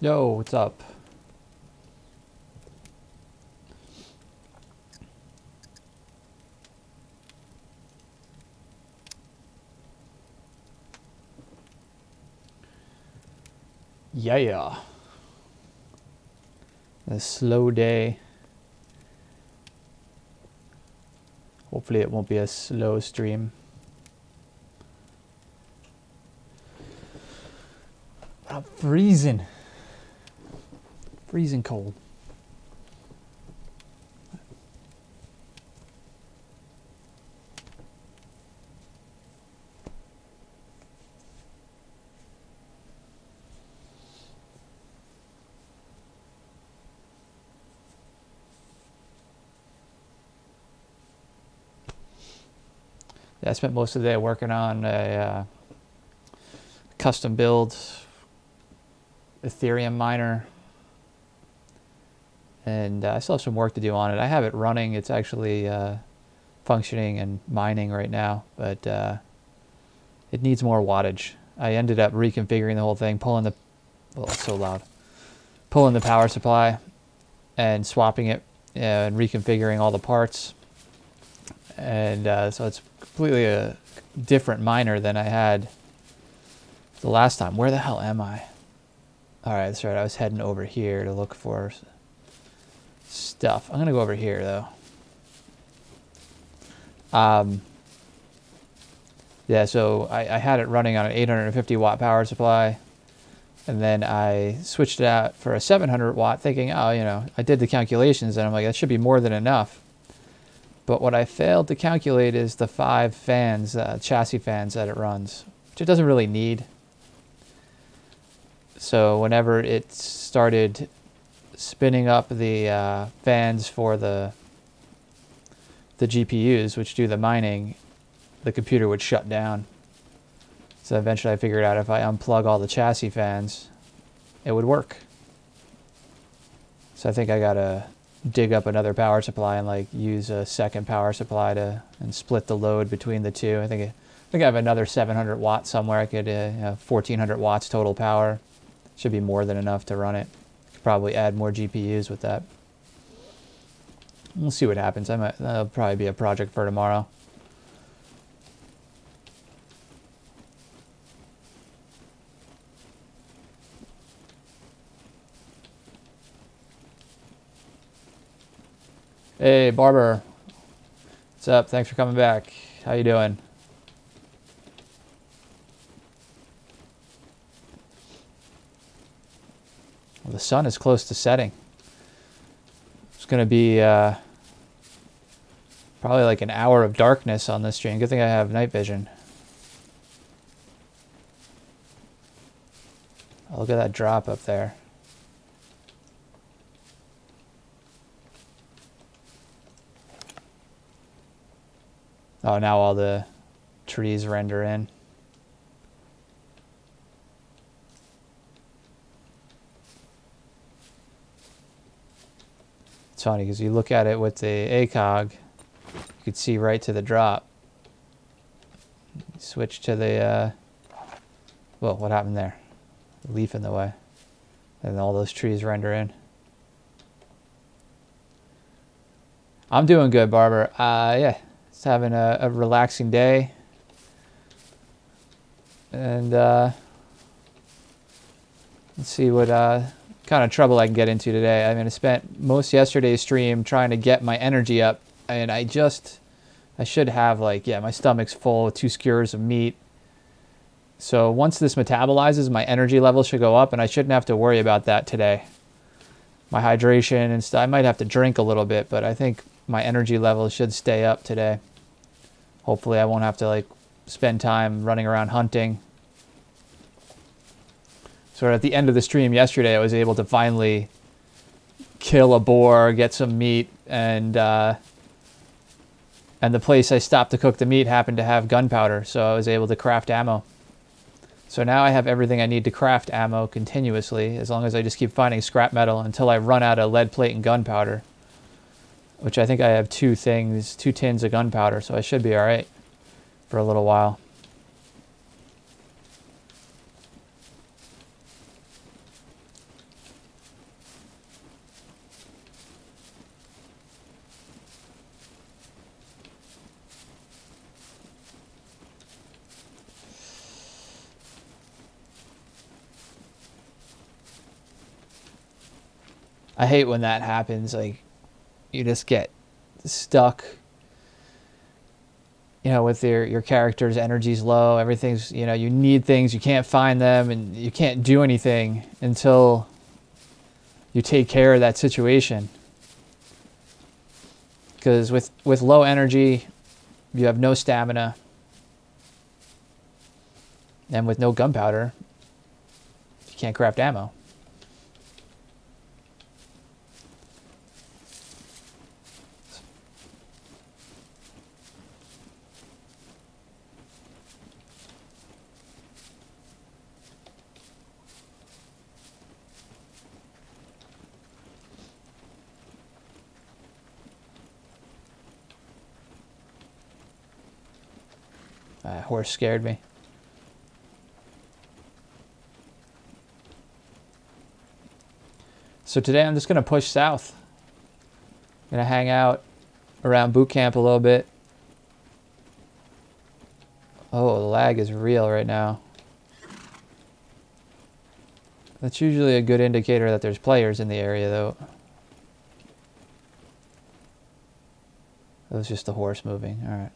Yo, what's up? Yeah. A slow day. Hopefully it won't be a slow stream. I'm freezing. Freezing cold. Yeah, I spent most of the day working on a custom build Ethereum miner, and I still have some work to do on it. I have it running. It's actually functioning and mining right now, but it needs more wattage. I ended up reconfiguring the whole thing, pulling the, oh, it's so loud, pulling the power supply and swapping it and reconfiguring all the parts. And so it's completely a different miner than I had the last time. Where the hell am I? All right, that's right. I was heading over here to look for stuff. I'm going to go over here, though. Yeah, so I had it running on an 850 watt power supply, and then I switched it out for a 700 watt thinking, oh, you know, I did the calculations and I'm like, that should be more than enough. But what I failed to calculate is the 5 fans, chassis fans that it runs, which it doesn't really need. So whenever it started spinning up the fans for the GPUs, which do the mining, the computer would shut down. So eventually I figured out if I unplug all the chassis fans, it would work. So I think I gotta dig up another power supply and like use a second power supply to and split the load between the two. I think I have another 700 watts somewhere. I could 1400 watts total power. Should be more than enough to run it. Could probably add more GPUs with that. We'll see what happens. That'll probably be a project for tomorrow. Hey, Barber. What's up? Thanks for coming back. How you doing? Well, the sun is close to setting. It's going to be probably like an hour of darkness on this stream. Good thing I have night vision. Oh, look at that drop up there. Oh, now all the trees render in. It's funny because you look at it with the ACOG, you could see right to the drop. Switch to the, well, what happened there? The leaf in the way. And all those trees render in. I'm doing good, Barber. Yeah. Just having a relaxing day, and let's see what kind of trouble I can get into today. I mean, I spent most yesterday's stream trying to get my energy up, and I should have like, yeah, my stomach's full with 2 skewers of meat. So once this metabolizes, my energy level should go up, and I shouldn't have to worry about that today. My hydration and stuff, I might have to drink a little bit, but I think my energy level should stay up today. Hopefully I won't have to like spend time running around hunting. So at the end of the stream yesterday, I was able to finally kill a boar, get some meat, and the place I stopped to cook the meat happened to have gunpowder, so I was able to craft ammo. So now I have everything I need to craft ammo continuously, as long as I just keep finding scrap metal until I run out of lead plate and gunpowder. Which I think I have 2 tins of gunpowder, so I should be all right for a little while. I hate when that happens. Like, you just get stuck, you know, with your character's energy's low. Everything's, you know, you need things, you can't find them, and you can't do anything until you take care of that situation. Because with low energy, you have no stamina. And with no gunpowder, you can't craft ammo. That horse scared me. So today I'm just going to push south. I'm going to hang out around boot camp a little bit. Oh, the lag is real right now. That's usually a good indicator that there's players in the area, though. That was just the horse moving. All right.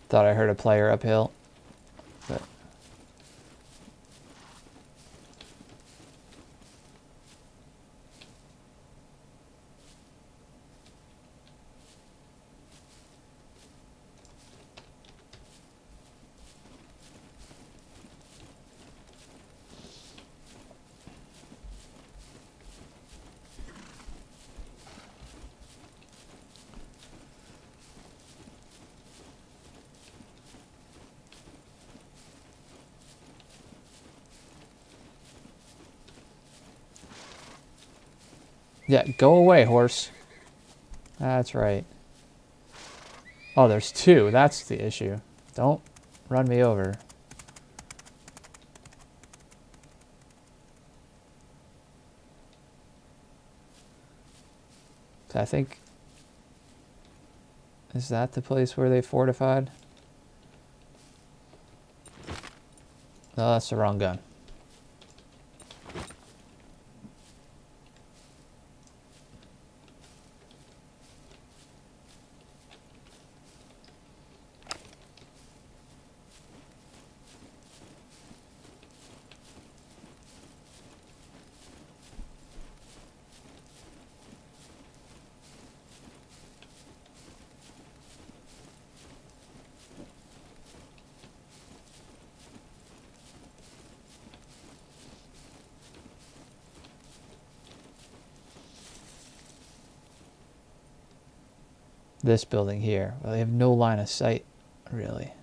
Thought I heard a player uphill, but yeah, go away, horse. That's right. Oh, there's two. That's the issue. Don't run me over. I think... Is that the place where they fortified? No, that's the wrong gun. This building here. Well, they have no line of sight, really.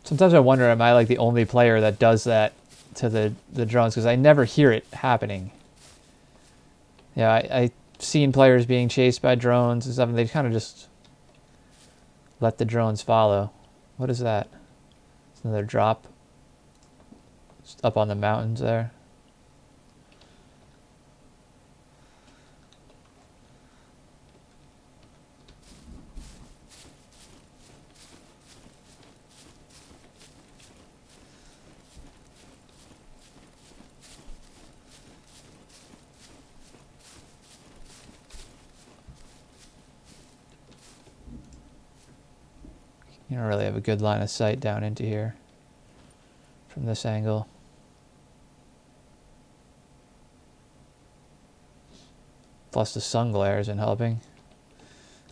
Sometimes I wonder, am I like the only player that does that to the drones? Because I never hear it happening. Yeah, I've seen players being chased by drones and stuff, and they kind of just let the drones follow. What is that? It's another drop. It's up on the mountains there. You don't really have a good line of sight down into here from this angle. Plus the sun glare isn't helping.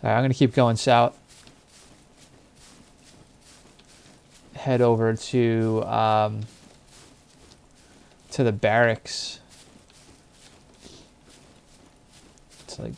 All right, I'm going to keep going south. Head over to the barracks. It's like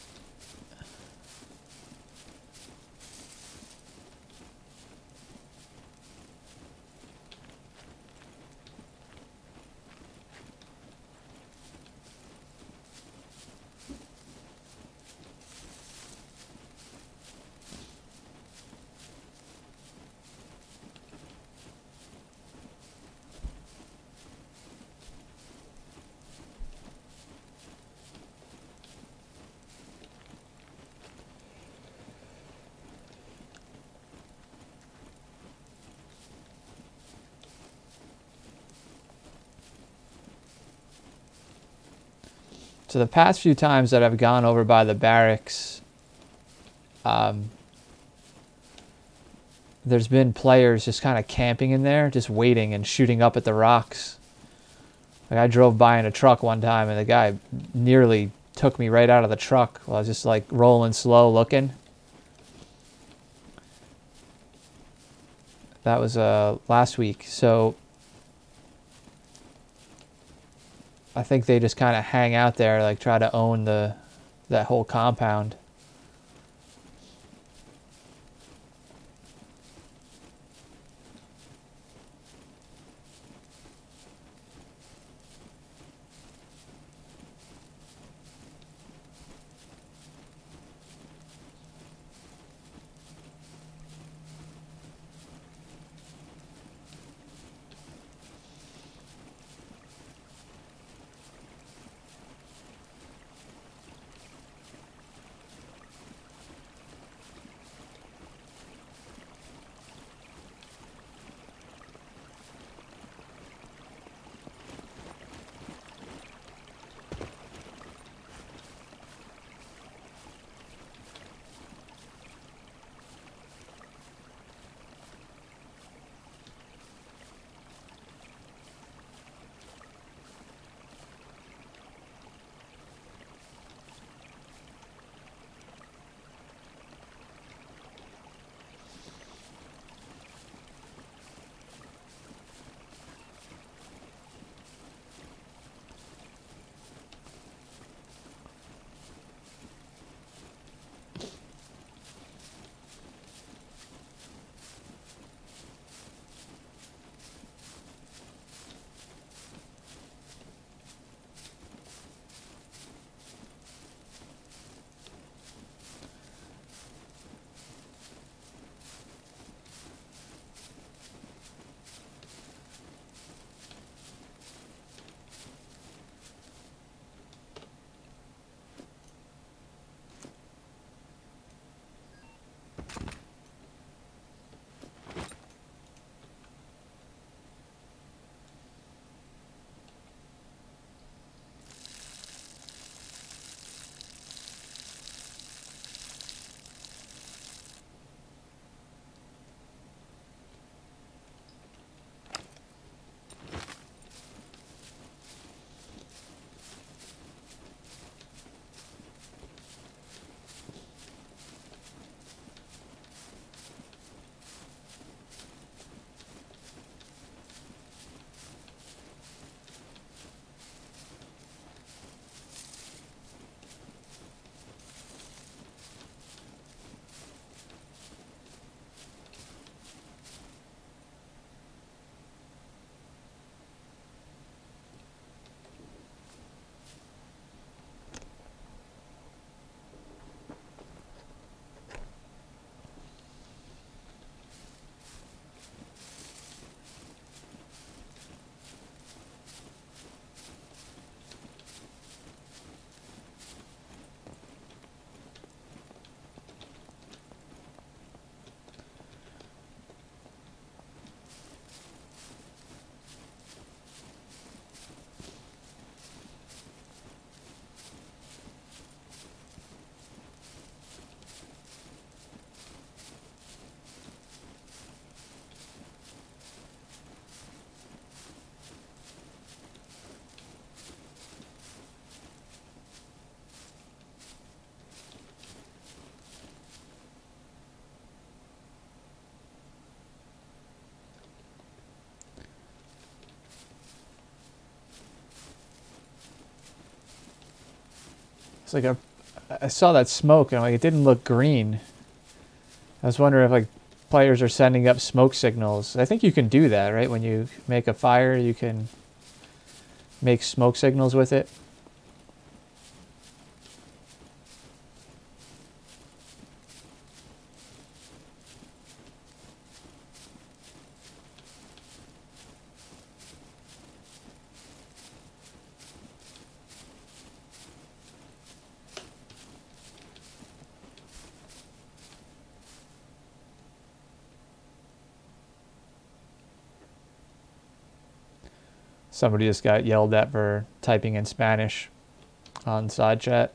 so the past few times that I've gone over by the barracks, there's been players just kind of camping in there, just waiting and shooting up at the rocks. Like I drove by in a truck one time and the guy nearly took me right out of the truck while I was just like rolling slow looking. That was last week. So I think they just kind of hang out there, like try to own that whole compound. It's like I saw that smoke and I'm like, it didn't look green. I was wondering if like players are sending up smoke signals. I think you can do that, right? When you make a fire, you can make smoke signals with it. Somebody just got yelled at for typing in Spanish on side chat.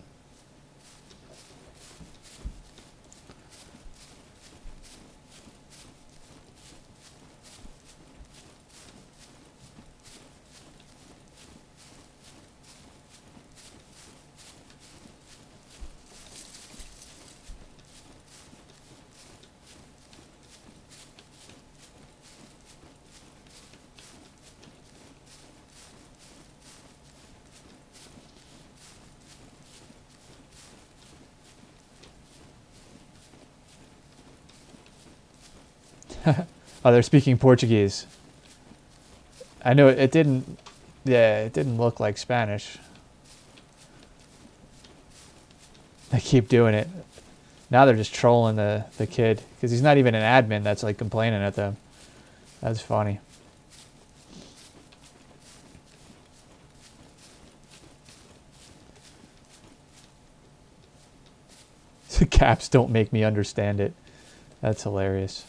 Oh, they're speaking Portuguese. I know it didn't, yeah, it didn't look like Spanish. They keep doing it. Now they're just trolling the kid because he's not even an admin that's like complaining at them. That's funny. The caps don't make me understand it. That's hilarious.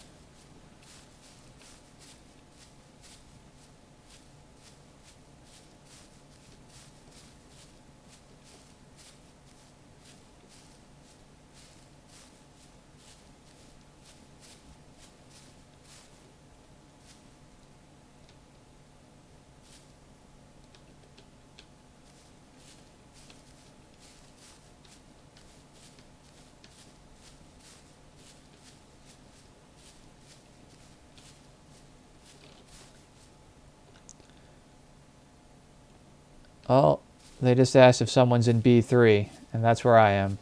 Oh, they just asked if someone's in B3, and that's where I am.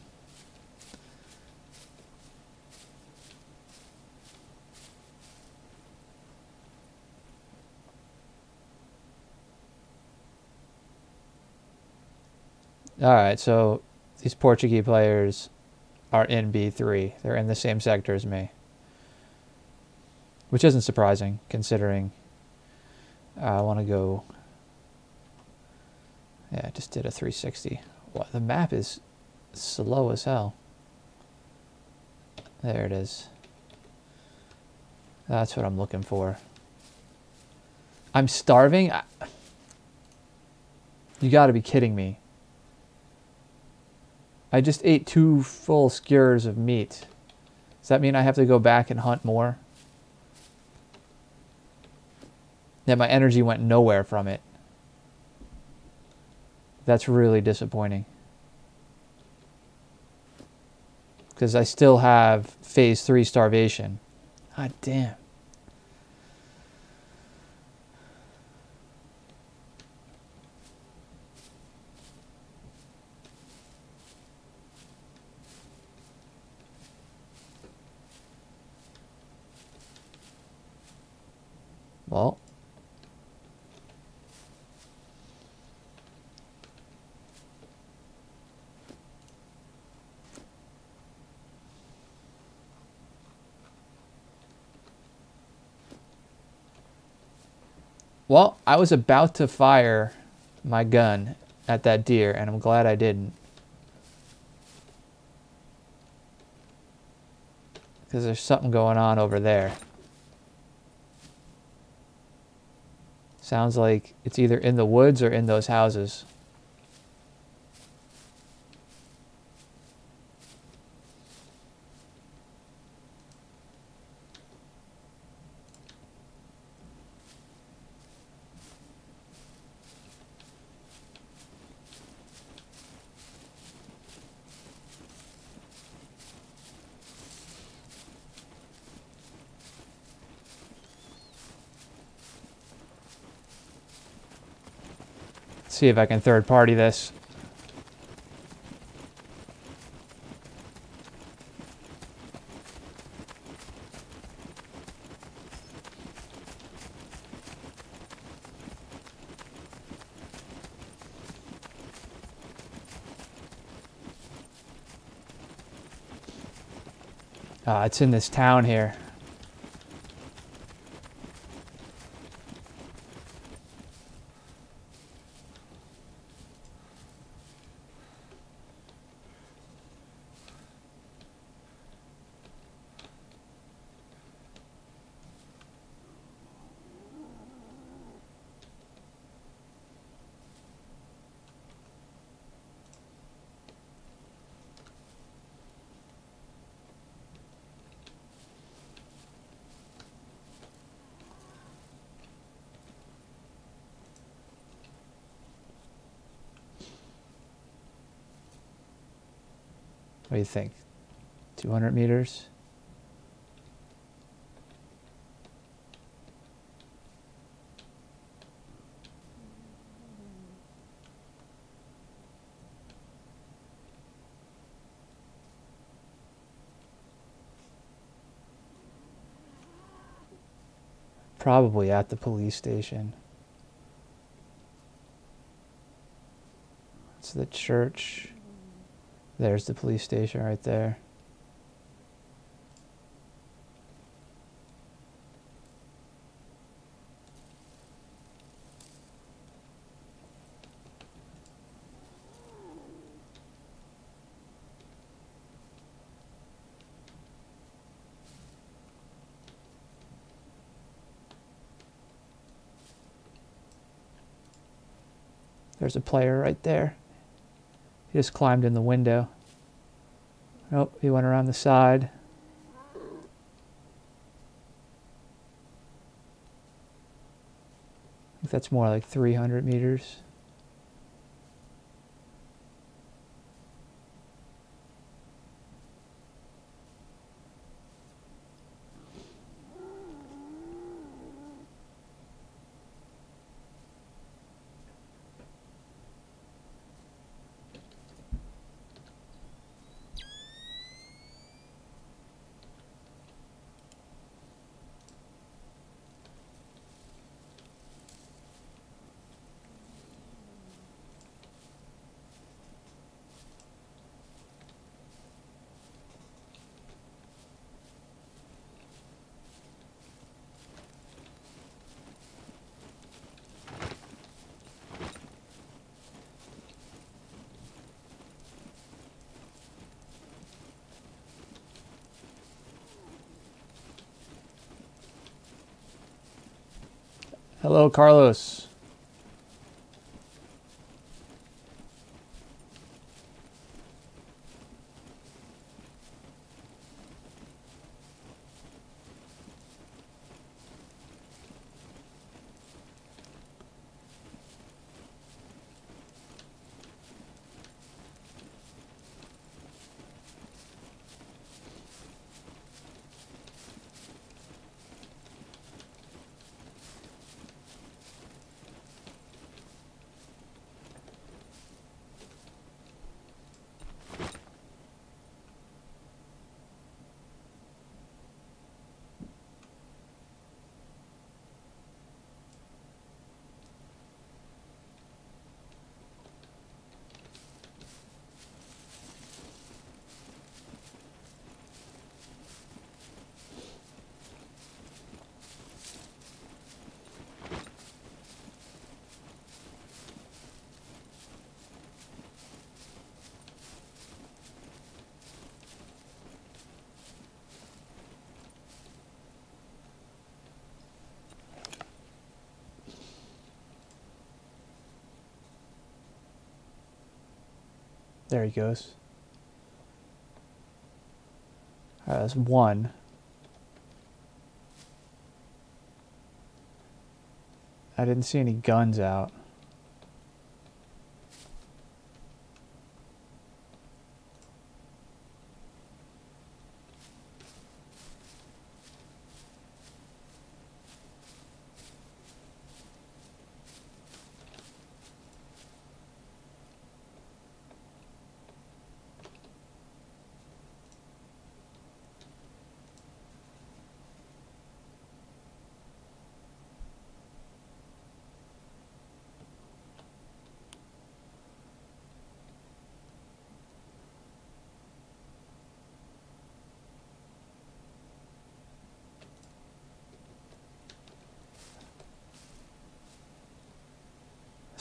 Alright, so these Portuguese players are in B3. They're in the same sector as me. Which isn't surprising, considering I want to go... Yeah, I just did a 360. Wow, the map is slow as hell. There it is. That's what I'm looking for. I'm starving? You gotta be kidding me. I just ate 2 full skewers of meat. Does that mean I have to go back and hunt more? Yeah, my energy went nowhere from it. That's really disappointing. Because I still have phase 3 starvation. God damn. Well. Well, I was about to fire my gun at that deer, and I'm glad I didn't. Because there's something going on over there. Sounds like it's either in the woods or in those houses. See if I can third party this. It's in this town here. What do you think? 200 meters? Probably at the police station. It's the church. There's the police station right there. There's a player right there. He just climbed in the window. Oh, he went around the side. I think that's more like 300 meters. Hello, Carlos. There he goes. All right, that's one. I didn't see any guns out.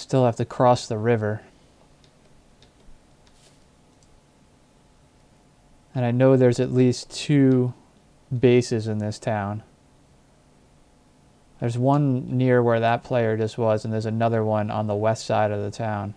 Still have to cross the river. And I know there's at least 2 bases in this town. There's one near where that player just was, and there's another one on the west side of the town.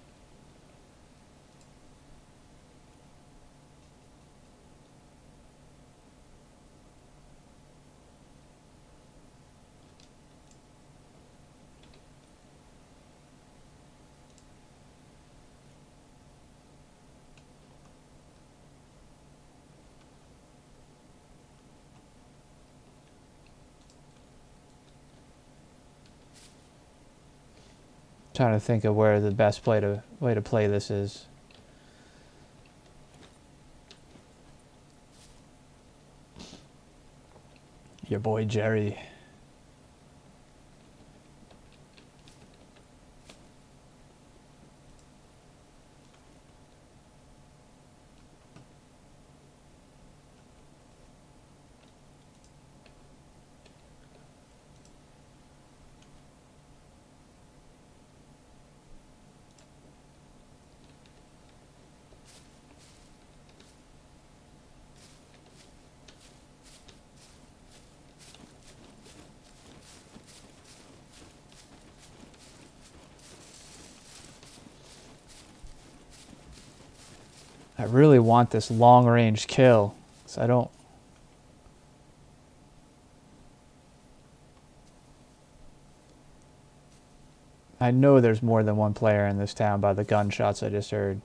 Trying to think of where the best way to play this is. Your boy Jerry. I really want this long-range kill, so I don't... I know there's more than one player in this town by the gunshots I just heard.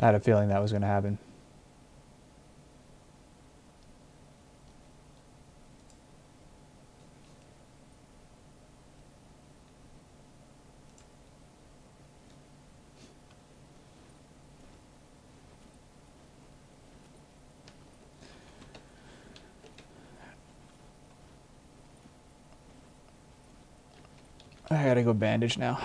I had a feeling that was going to happen. I gotta go bandage now.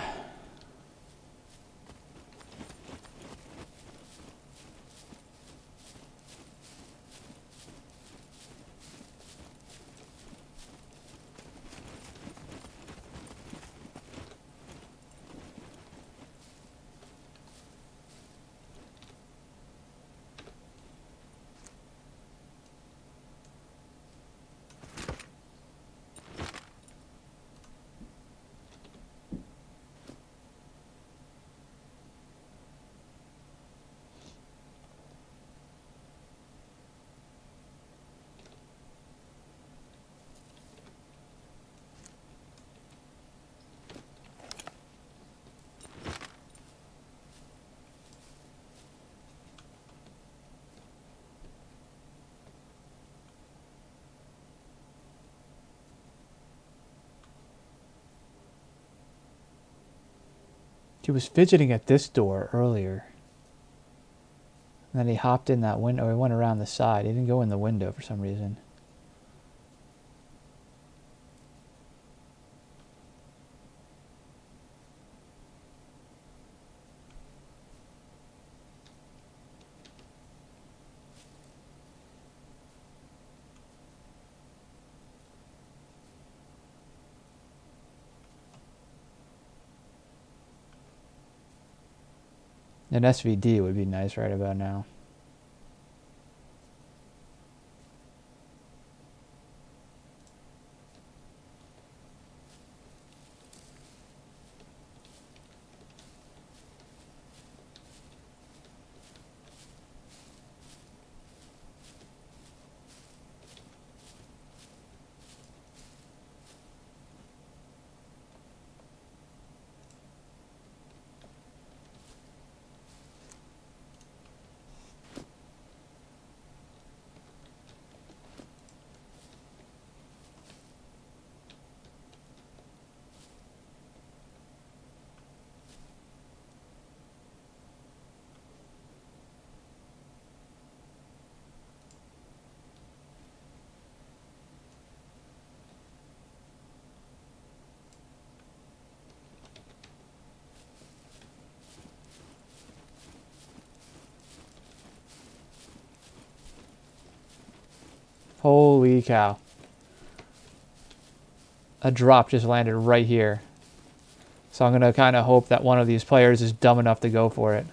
He was fidgeting at this door earlier. And then he hopped in that window, or he went around the side. He didn't go in the window for some reason. An SVD would be nice right about now. Holy cow. A drop just landed right here. So I'm going to kind of hope that one of these players is dumb enough to go for it.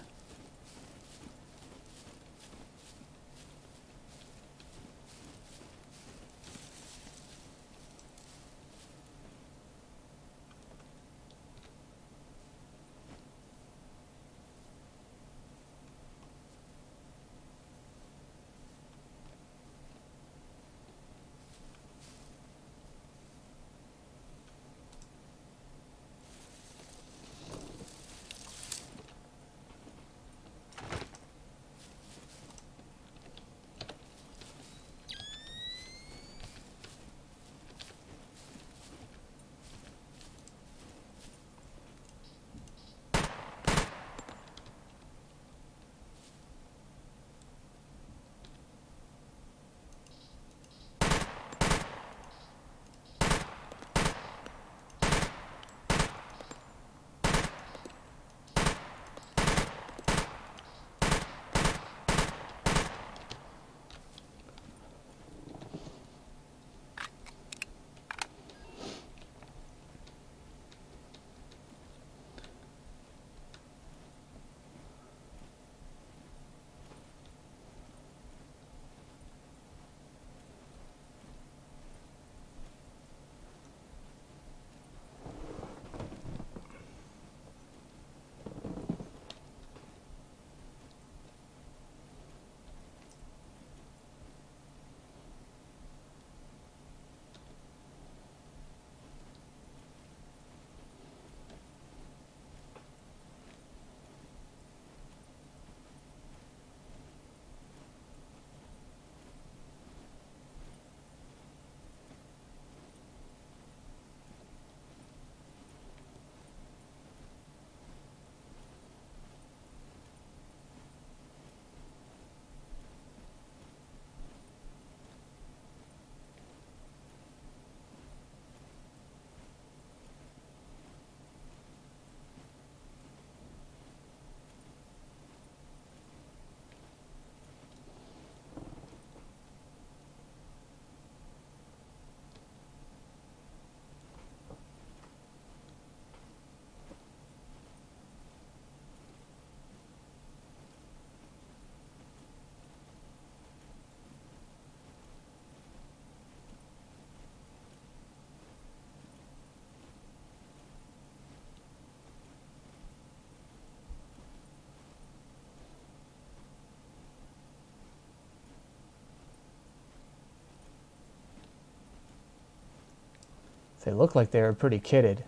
They look like they were pretty kitted.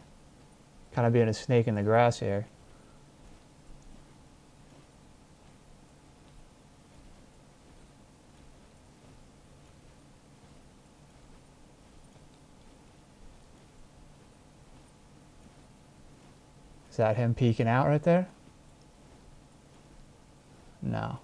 Kind of being a snake in the grass here. Is that him peeking out right there? No.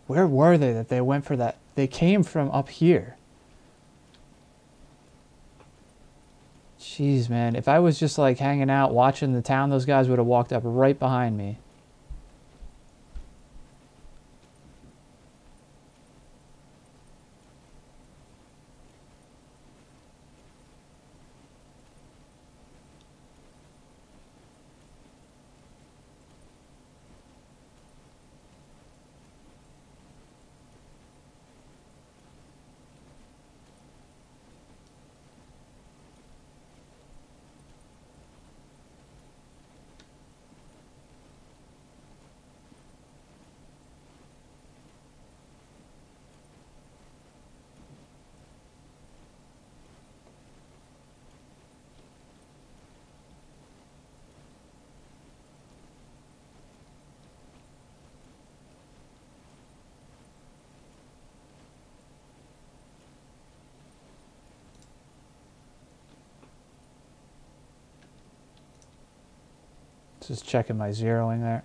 Where were they that they went for that? They came from up here. Jeez, man. If I was just like hanging out, watching the town, those guys would have walked up right behind me. Just checking my zeroing there.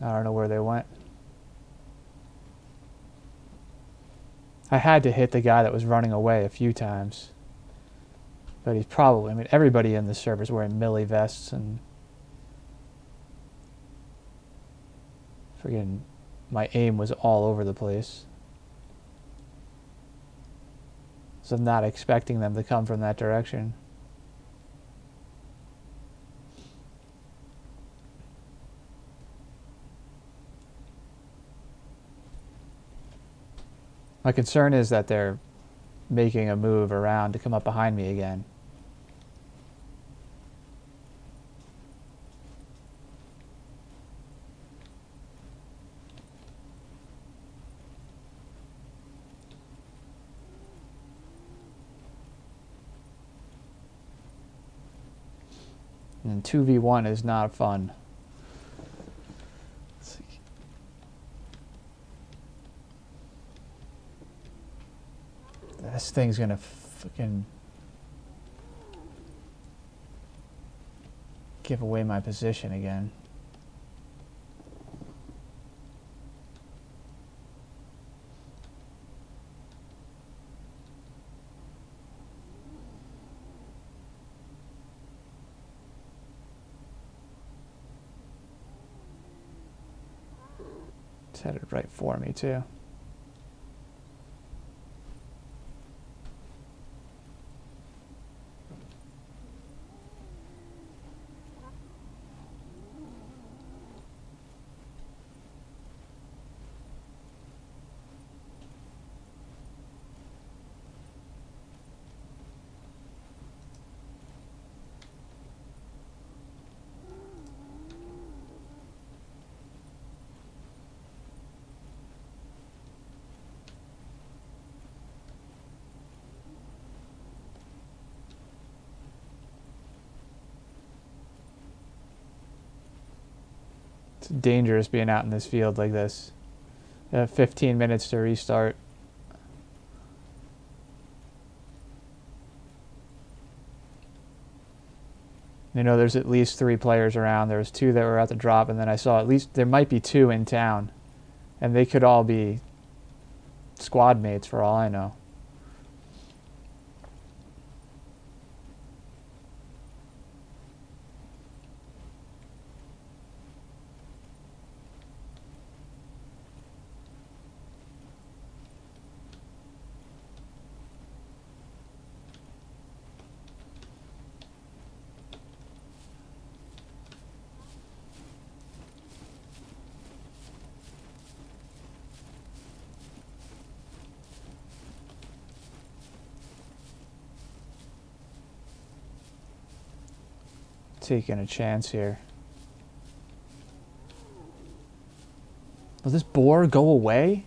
I don't know where they went. I had to hit the guy that was running away a few times. But he's probably, I mean, everybody in this server is wearing melee vests and friggin' my aim was all over the place. So I'm not expecting them to come from that direction. My concern is that they're making a move around to come up behind me again. And 2v1 is not fun. This thing's gonna fucking give away my position again. It's headed right for me too. It's dangerous being out in this field like this. 15 minutes to restart. You know, there's at least 3 players around. There was 2 that were at the drop, and then I saw at least there might be 2 in town. And they could all be squad mates for all I know. Taking a chance here. Will this boar go away?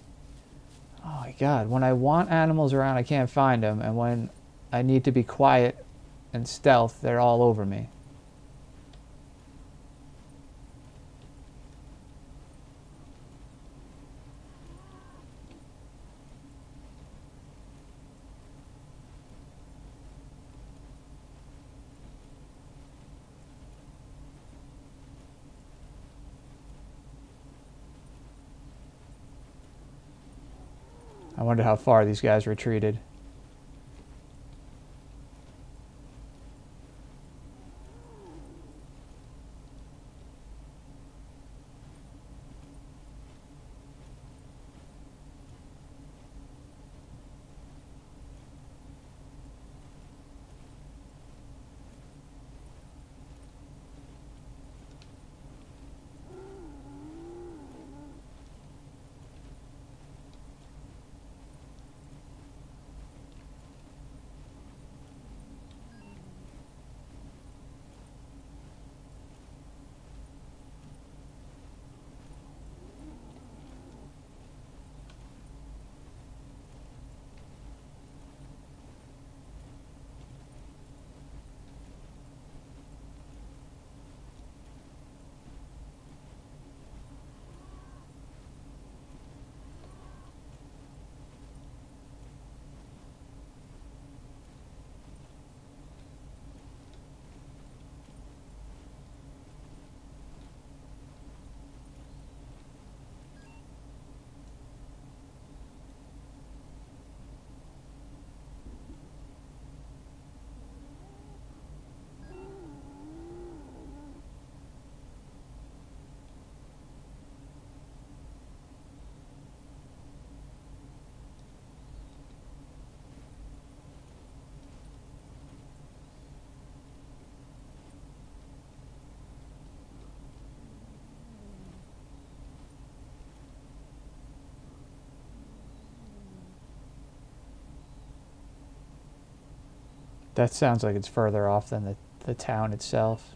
Oh my god, when I want animals around I can't find them, and when I need to be quiet and stealth they're all over me. I wonder how far these guys retreated. That sounds like it's further off than the town itself.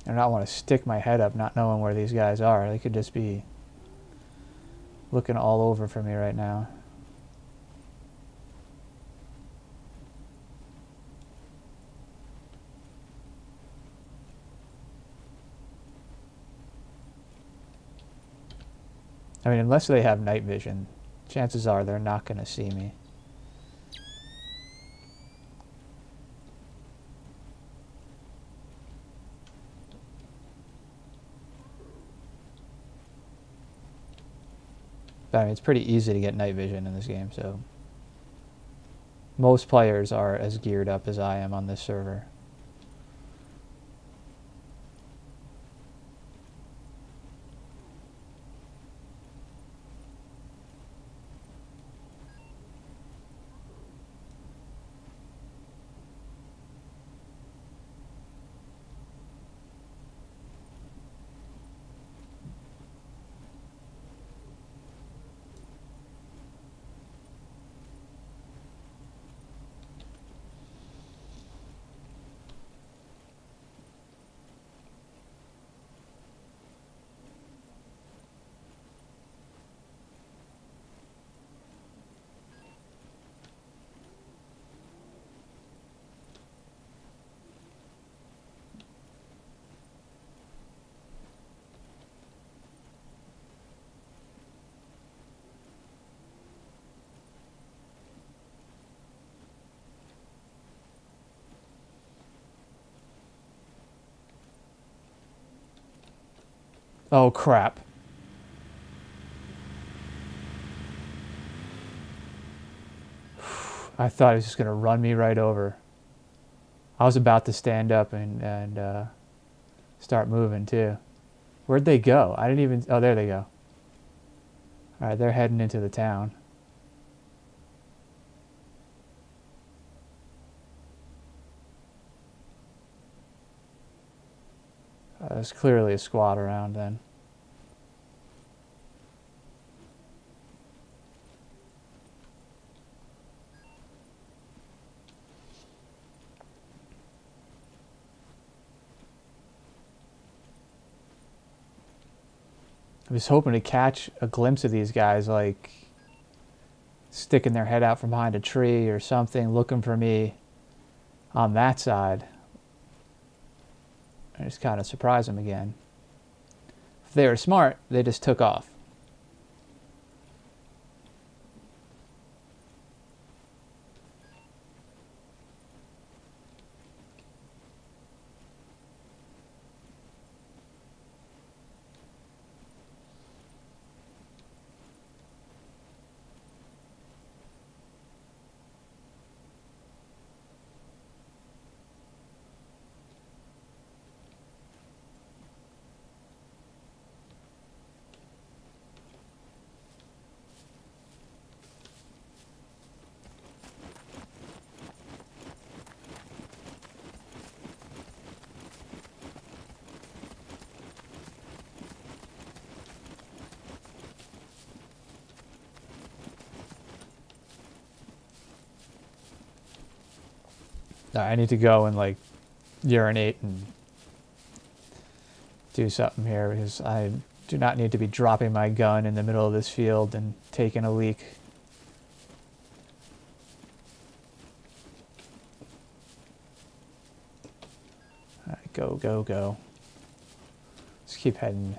I do not want to stick my head up not knowing where these guys are. They could just be looking all over for me right now. I mean, unless they have night vision, chances are they're not going to see me. But I mean, it's pretty easy to get night vision in this game, so most players are as geared up as I am on this server. Oh, crap. I thought he was just going to run me right over. I was about to stand up and start moving, too. Where'd they go? I didn't even... Oh, there they go. All right, they're heading into the town. There's clearly a squad around then. I was hoping to catch a glimpse of these guys, like sticking their head out from behind a tree or something, looking for me on that side. I just kind of surprise them again. If they were smart, they just took off. I need to go and like urinate and do something here because I do not need to be dropping my gun in the middle of this field and taking a leak. All right, go, go, go. Let's keep heading.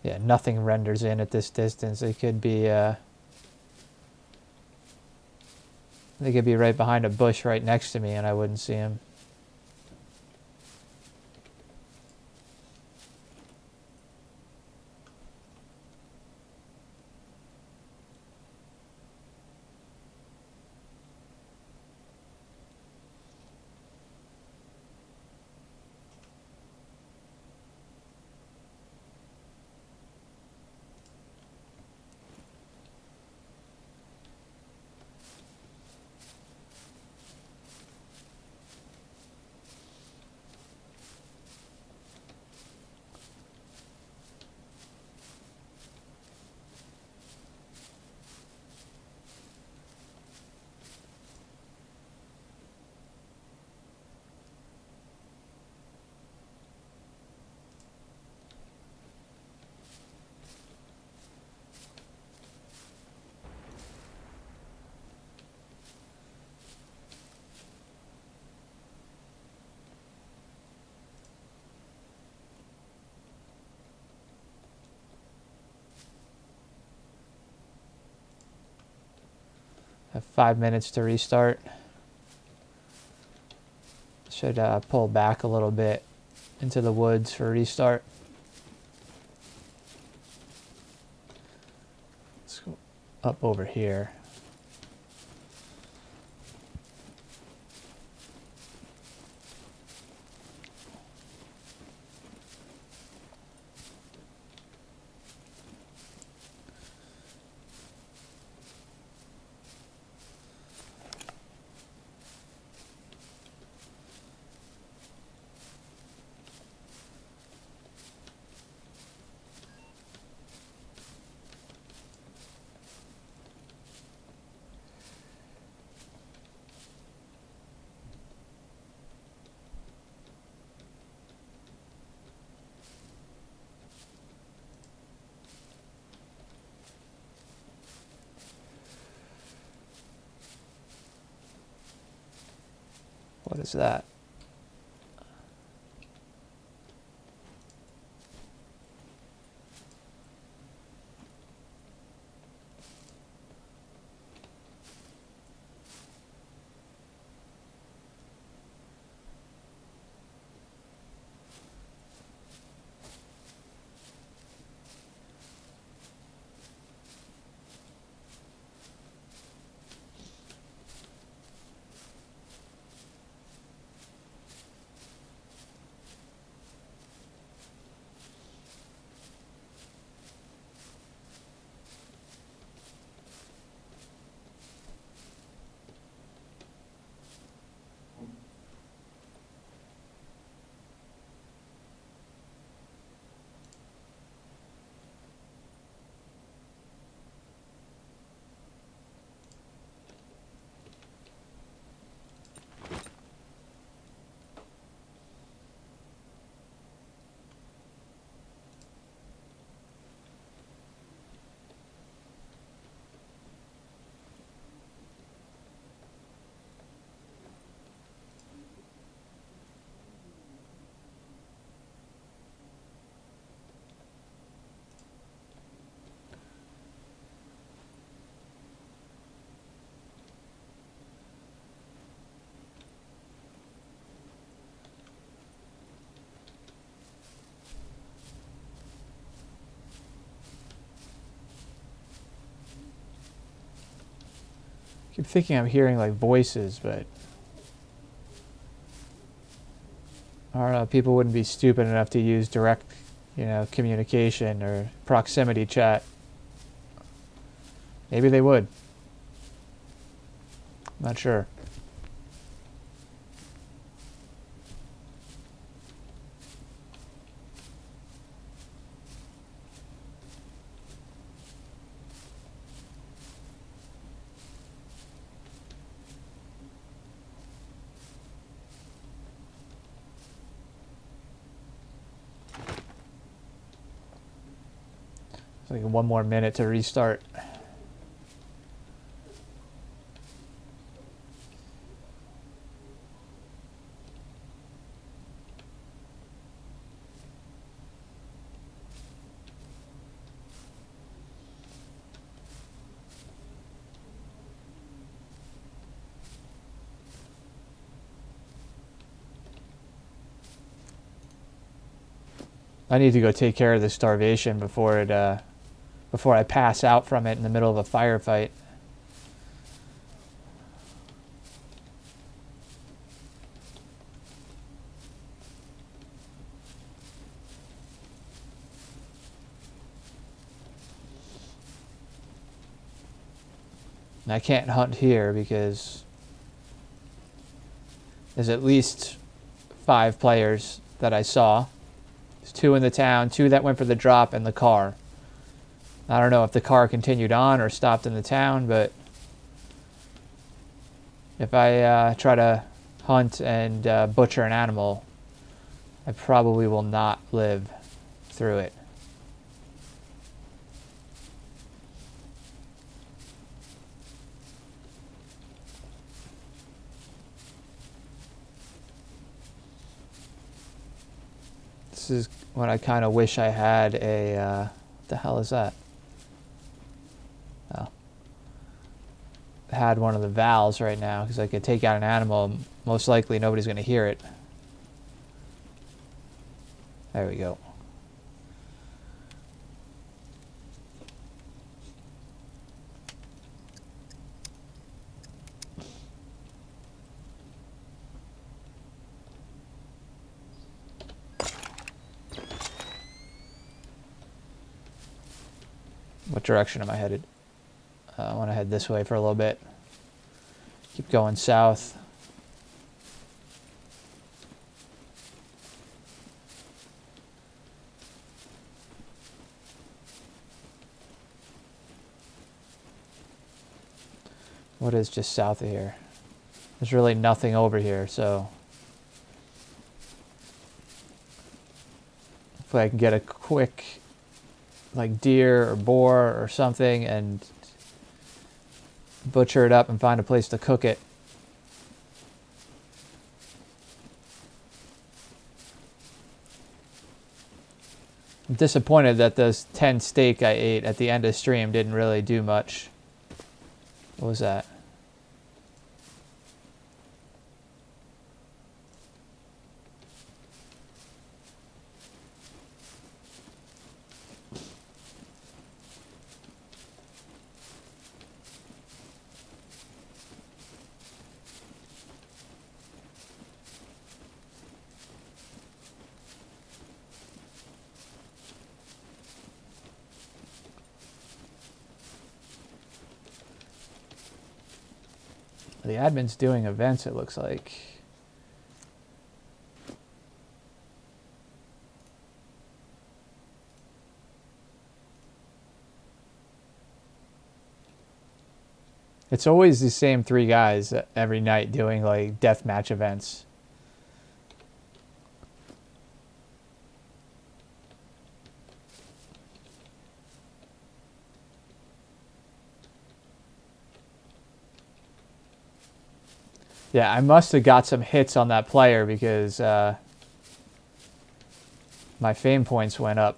Yeah, nothing renders in at this distance. They could be right behind a bush right next to me and I wouldn't see them. Have 5 minutes to restart. Should pull back a little bit into the woods for restart. Let's go up over here. What is that? I keep thinking I'm hearing like voices, but I don't know, people wouldn't be stupid enough to use direct, communication or proximity chat. Maybe they would. Not sure. It's like 1 more minute to restart. I need to go take care of this starvation before I pass out from it in the middle of a firefight. And I can't hunt here because there's at least 5 players that I saw. There's 2 in the town, 2 that went for the drop, and the car. I don't know if the car continued on or stopped in the town, but if I try to hunt and butcher an animal, I probably will not live through it. This is when I kind of wish I had a, what the hell is that? Oh. Had one of the valves right now because I could take out an animal. Most likely nobody's going to hear it. There we go. What direction am I headed? I want to head this way for a little bit. Keep going south. What is just south of here? There's really nothing over here, so hopefully I can get a quick like deer or boar or something and butcher it up and find a place to cook it. I'm disappointed that those 10 steak I ate at the end of stream didn't really do much. What was that? The admin's doing events, it looks like. It's always the same 3 guys every night doing like deathmatch events. Yeah, I must have got some hits on that player because my fame points went up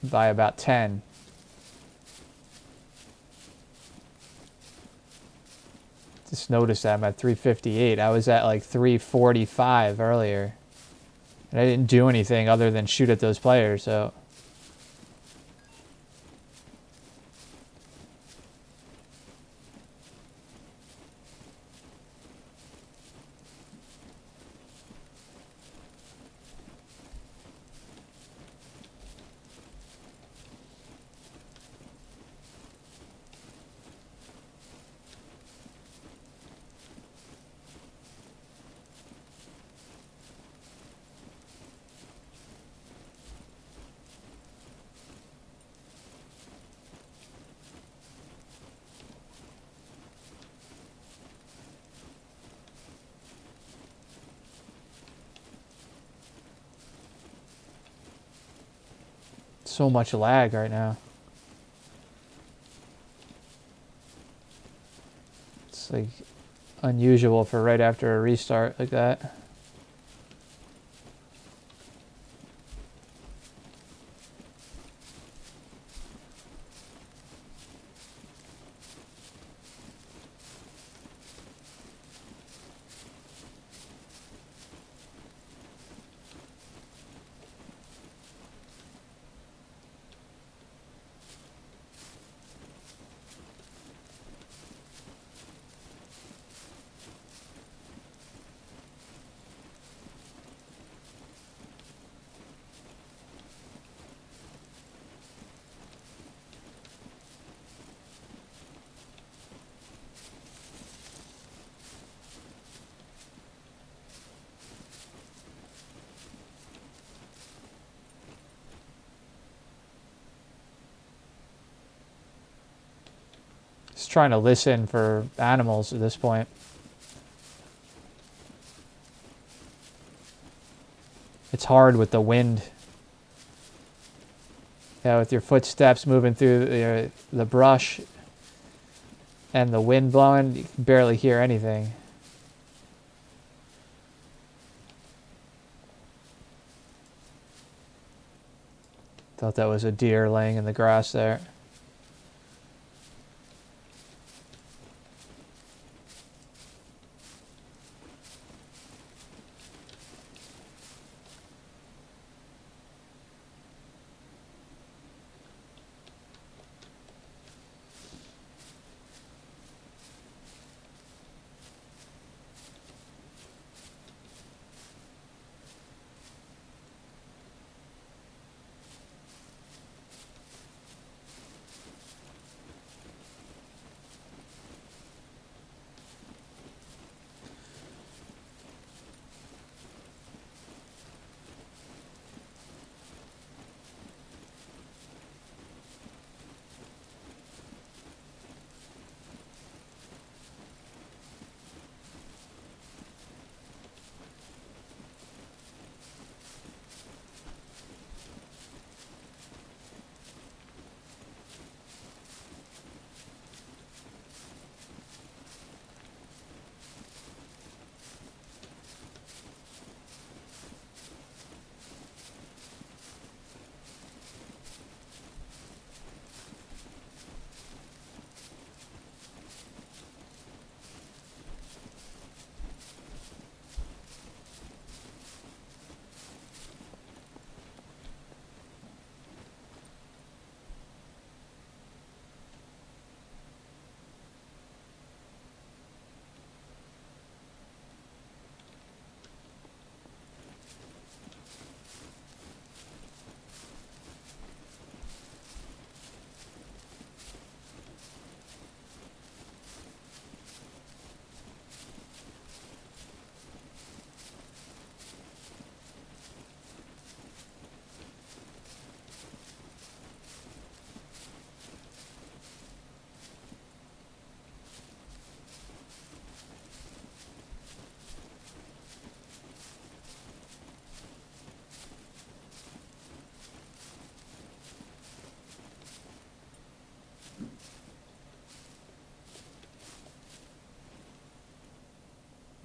by about 10. Just noticed that I'm at 358. I was at like 345 earlier. And I didn't do anything other than shoot at those players, so... So much lag right now. It's like unusual for right after a restart like that. trying to listen for animals at this point. It's hard with the wind. Yeah, with your footsteps moving through the brush and the wind blowing, you can barely hear anything. Thought that was a deer laying in the grass there.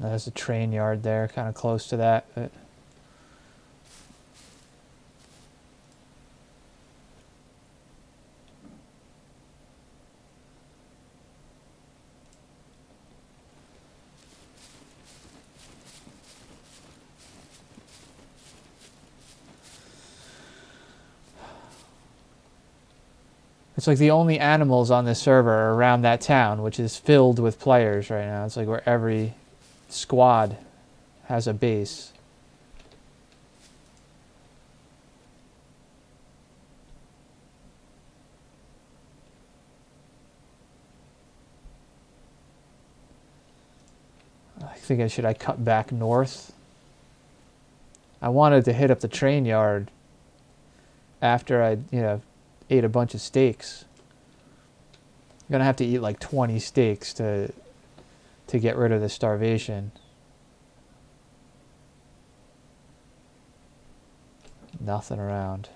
There's a train yard there, kind of close to that. But it's like the only animals on this server are around that town, which is filled with players right now. It's like where every squad has a base. I think should I cut back north? I wanted to hit up the train yard after I, ate a bunch of steaks. I'm gonna have to eat like 20 steaks to get rid of the starvation. Nothing around.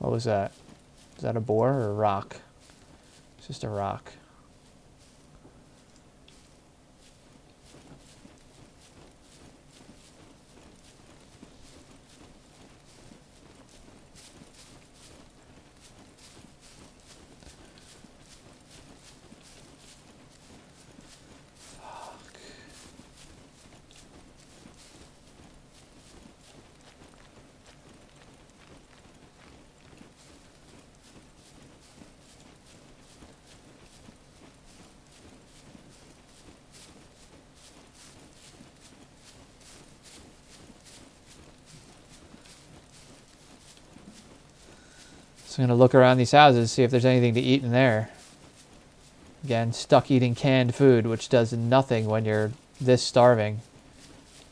What was that? Is that a boar or a rock? It's just a rock. So I'm going to look around these houses, see if there's anything to eat in there. Again, stuck eating canned food, which does nothing when you're this starving.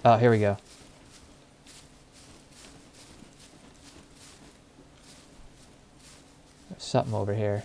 Oh, here we go. There's something over here.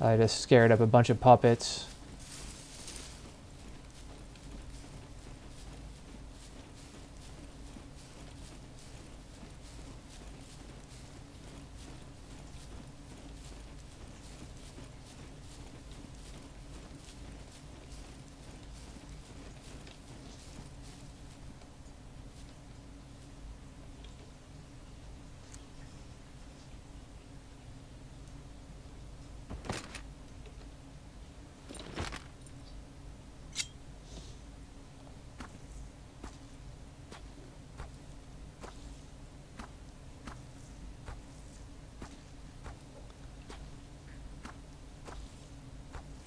I just scared up a bunch of puppets.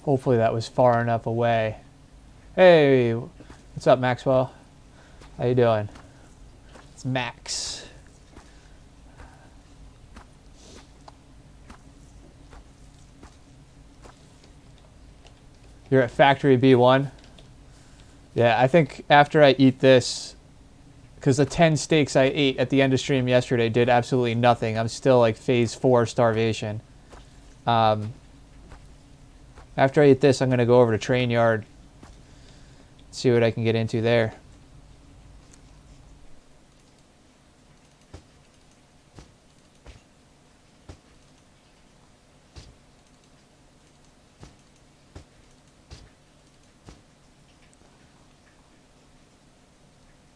Hopefully that was far enough away. Hey, what's up, Maxwell? How you doing? It's Max. You're at Factory B1? Yeah, I think after I eat this, because the 10 steaks I ate at the end of stream yesterday did absolutely nothing. I'm still like phase 4 starvation. After I eat this, I'm going to go over to Train Yard, see what I can get into there.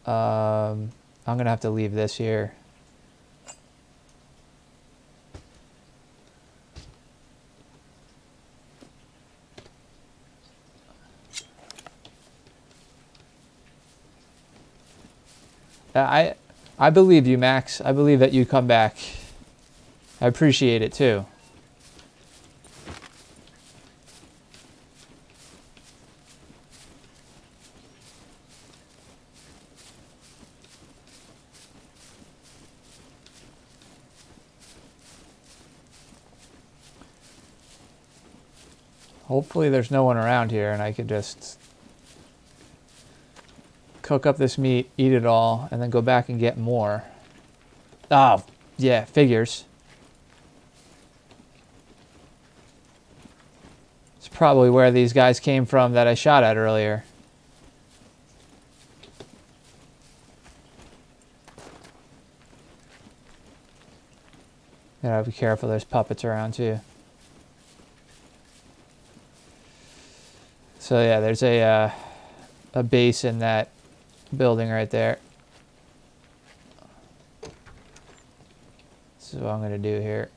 I'm going to have to leave this here. I believe you, Max. I believe that you come back. I appreciate it too. Hopefully there's no one around here and I could just cook up this meat, eat it all, and then go back and get more. Oh, yeah, figures. It's probably where these guys came from that I shot at earlier. Gotta be careful, there's puppets around too. So yeah, there's a base in that building right there. This is what I'm going to do here.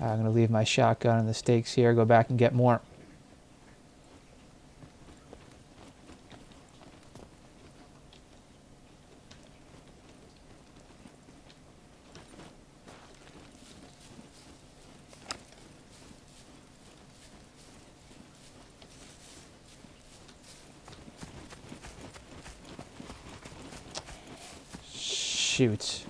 I'm going to leave my shotgun and the stakes here, go back and get more. Shoot.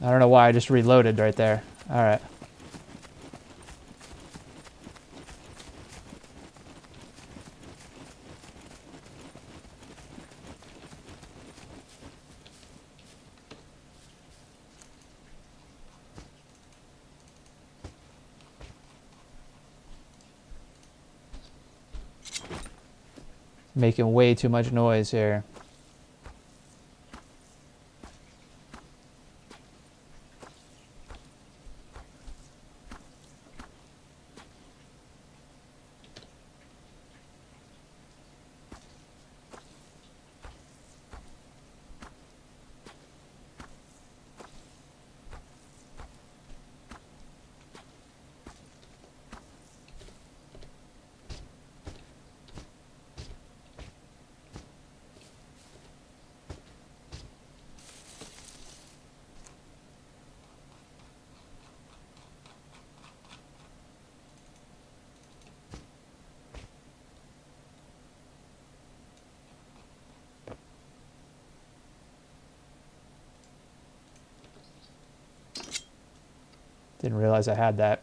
I don't know why I just reloaded right there. All right. Making way too much noise here. Didn't realize I had that.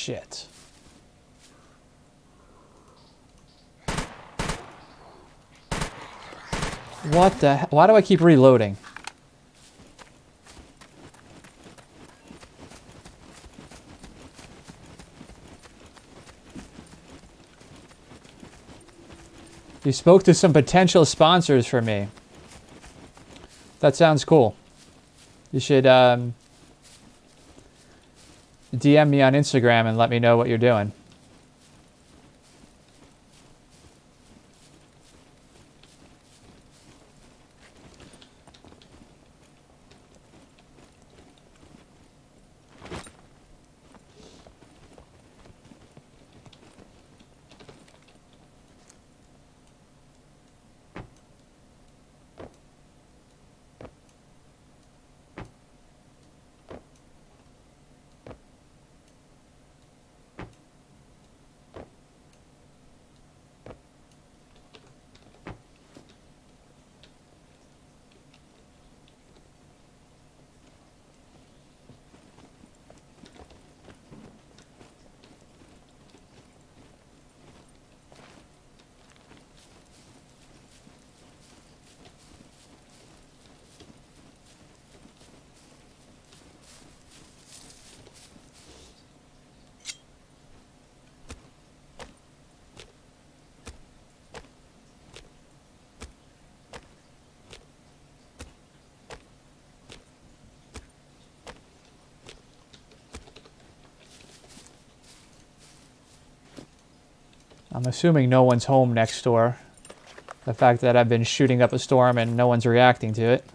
Shit. What the hell? Why do I keep reloading? You spoke to some potential sponsors for me. That sounds cool. You should DM me on Instagram and let me know what you're doing. I'm assuming no one's home next door. The fact that I've been shooting up a storm and no one's reacting to it.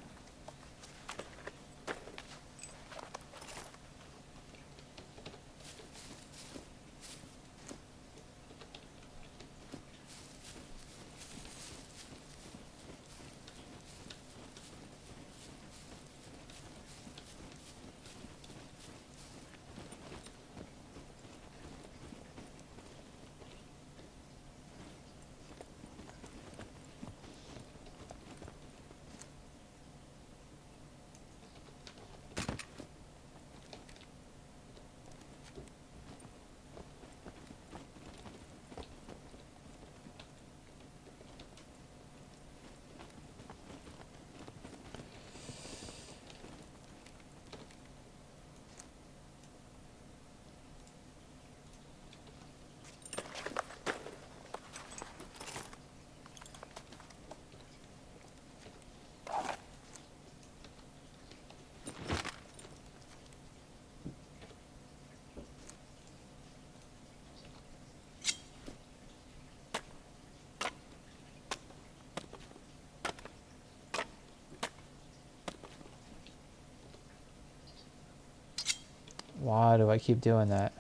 Why do I keep doing that?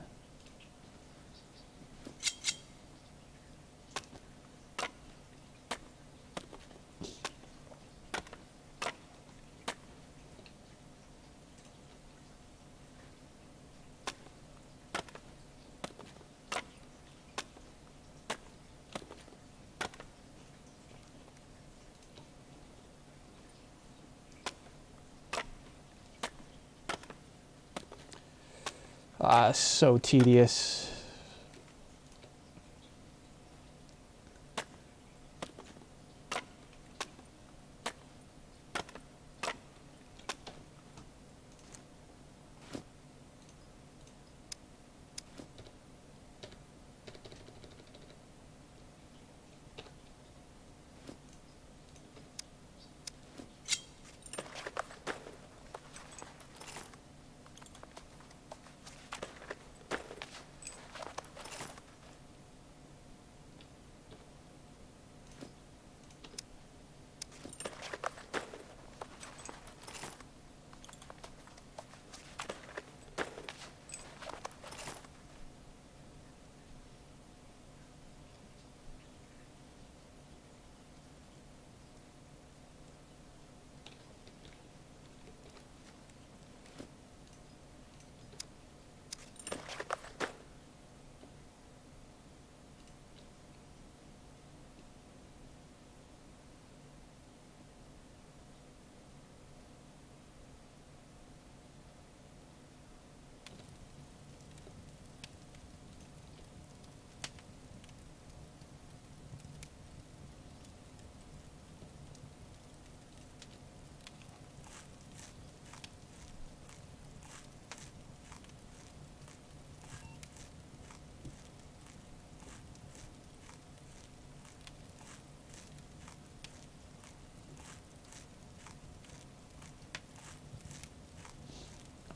Ah, so tedious.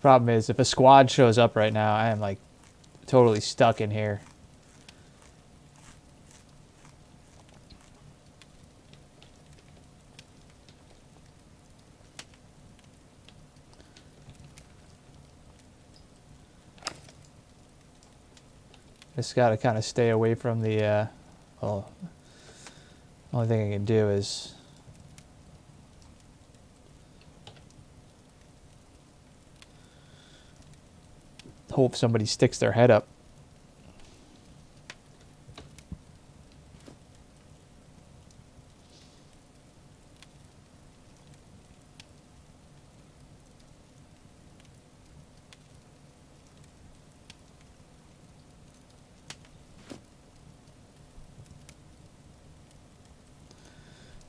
Problem is, if a squad shows up right now, I am like totally stuck in here. Just gotta kind of stay away from the, well, only thing I can do is hope somebody sticks their head up.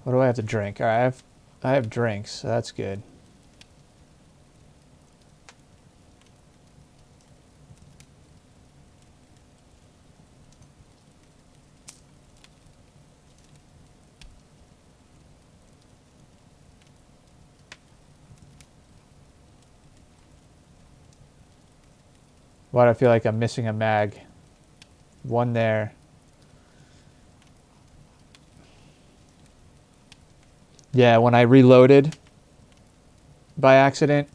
What do I have to drink? All right, I have drinks, so that's good. Why do I feel like I'm missing a mag? One there. Yeah, when I reloaded by accident,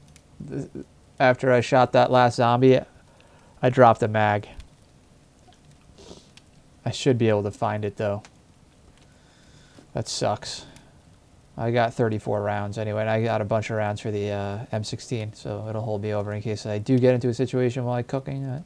after I shot that last zombie, I dropped a mag. I should be able to find it though. That sucks. I got 34 rounds anyway, and I got a bunch of rounds for the M16, so it'll hold me over in case I do get into a situation while I'm cooking.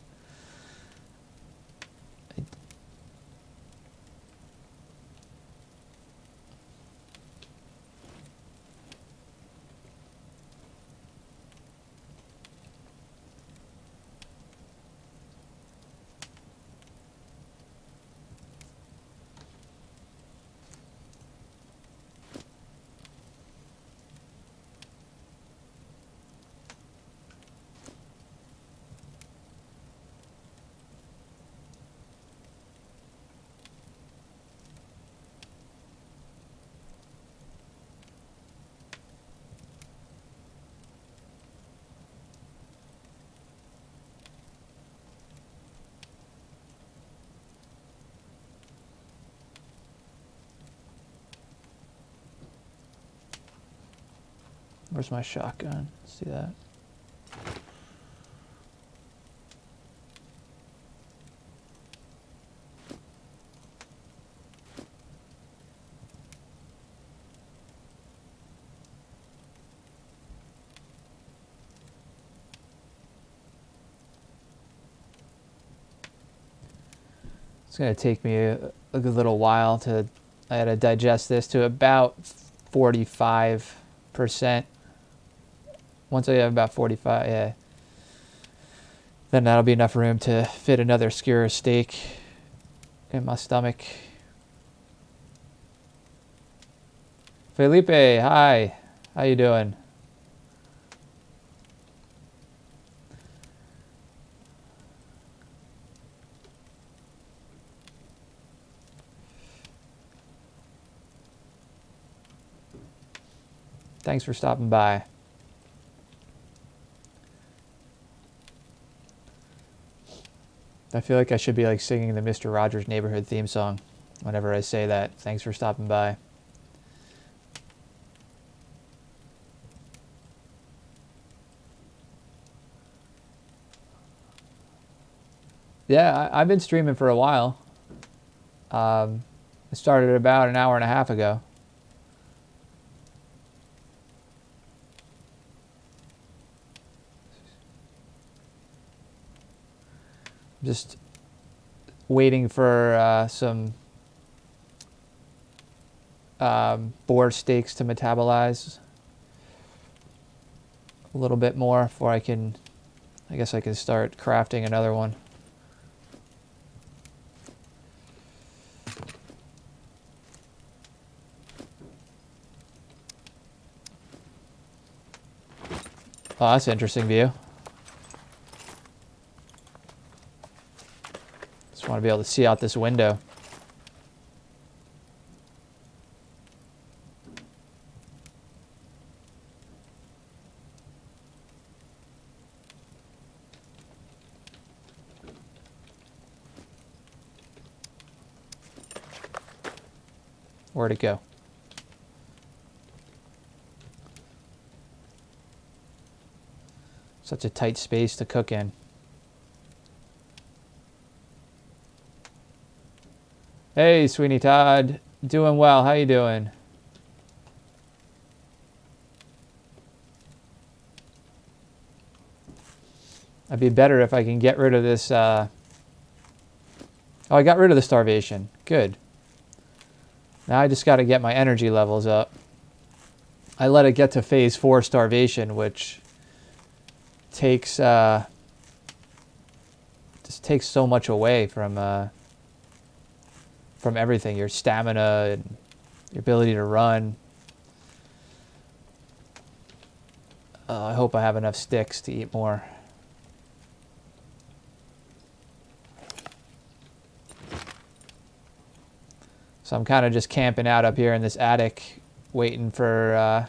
Where's my shotgun? Let's see that. It's going to take me a good little while to, I had to digest this to about 45%. Once I have about 45, yeah, then that'll be enough room to fit another skewer of steak in my stomach. Felipe, hi. How you doing? Thanks for stopping by. I feel like I should be like singing the Mr. Rogers Neighborhood theme song whenever I say that. Thanks for stopping by. Yeah, I've been streaming for a while. I started about an hour and a half ago. Just waiting for some boar steaks to metabolize a little bit more before I guess I can start crafting another one. Oh, that's an interesting view. Just want to be able to see out this window. Where'd it go? Such a tight space to cook in. Hey, Sweeney Todd. Doing well. How you doing? I'd be better if I can get rid of this. Oh, I got rid of the starvation. Good. Now I just got to get my energy levels up. I let it get to phase 4 starvation, which takes just takes so much away from everything, your stamina and your ability to run. I hope I have enough sticks to eat more. So I'm kind of just camping out up here in this attic, waiting for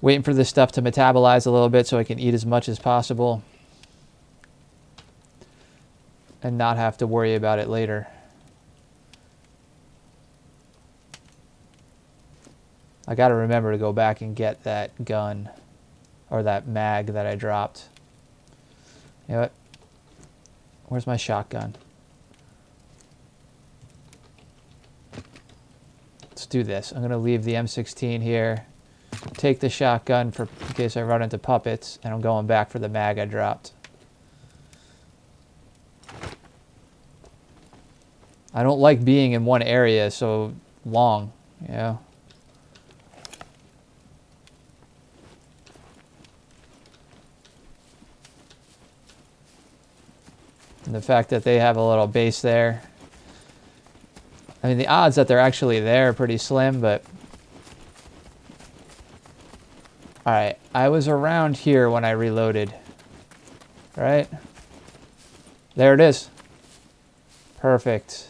this stuff to metabolize a little bit so I can eat as much as possible and not have to worry about it later. I got to remember to go back and get that gun or that mag that I dropped. You know what? Where's my shotgun? Let's do this. I'm going to leave the M16 here, take the shotgun in case I run into puppets, and I'm going back for the mag I dropped. I don't like being in one area so long, you know. And the fact that they have a little base there. I mean, the odds that they're actually there are pretty slim, but... Alright, I was around here when I reloaded. Right? There it is. Perfect.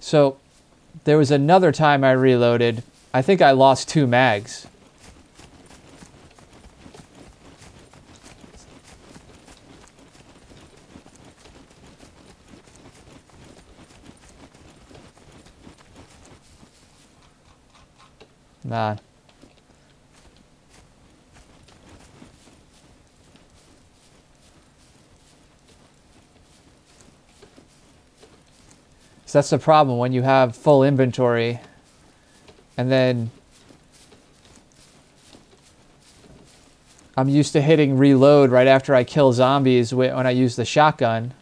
So, there was another time I reloaded. I think I lost 2 mags. Nah. So that's the problem when you have full inventory and then I'm used to hitting reload right after I kill zombies when I use the shotgun.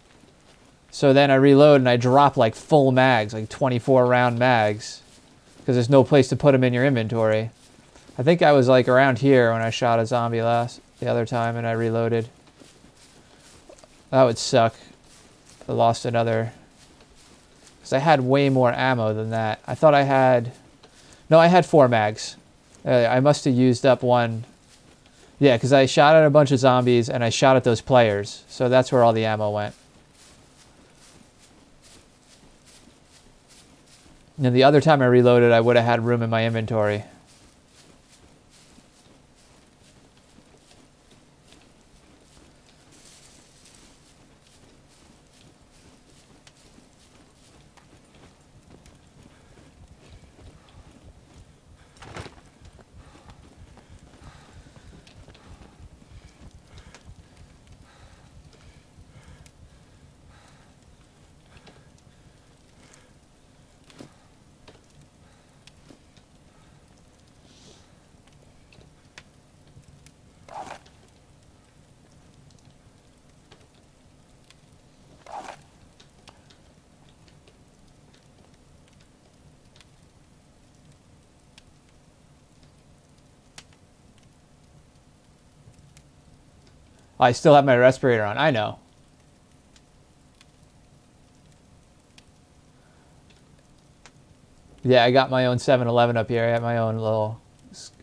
So then I reload and I drop like full mags, like 24 round mags, because there's no place to put them in your inventory. I think I was like around here when I shot a zombie the other time and I reloaded. That would suck. I lost another, because I had way more ammo than that. I thought I had, no, I had 4 mags. I must have used up one. Yeah, because I shot at a bunch of zombies and I shot at those players. So that's where all the ammo went. And the other time I reloaded, I would have had room in my inventory. I still have my respirator on. I know. Yeah, I got my own 7-Eleven up here. I have my own little,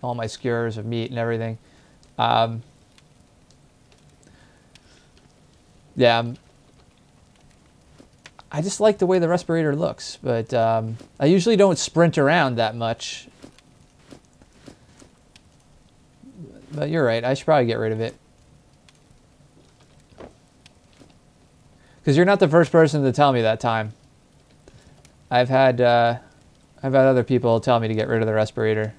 all my skewers of meat and everything. Yeah, I just like the way the respirator looks, but I usually don't sprint around that much. But you're right, I should probably get rid of it. Because you're not the first person to tell me that time. I've had other people tell me to get rid of the respirator.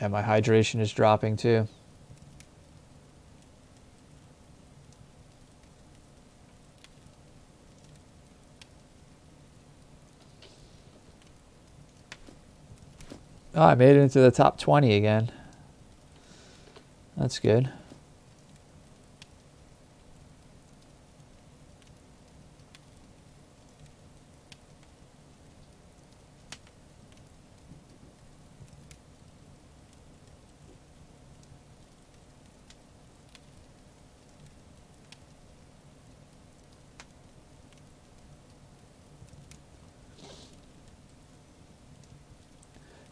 Yeah, my hydration is dropping too. Oh, I made it into the top 20 again. That's good.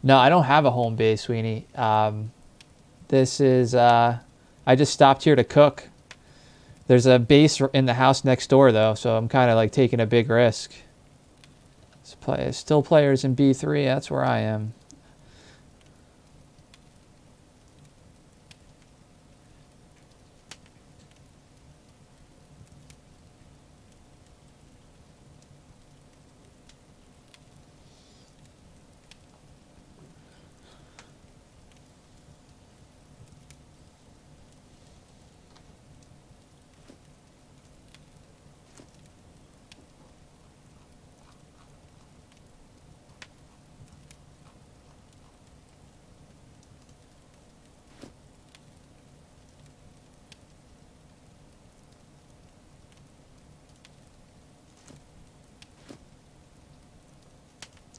No, I don't have a home base, Sweeney. This is, I just stopped here to cook. There's a base in the house next door, though, so I'm kind of like taking a big risk. Still players in B3, that's where I am.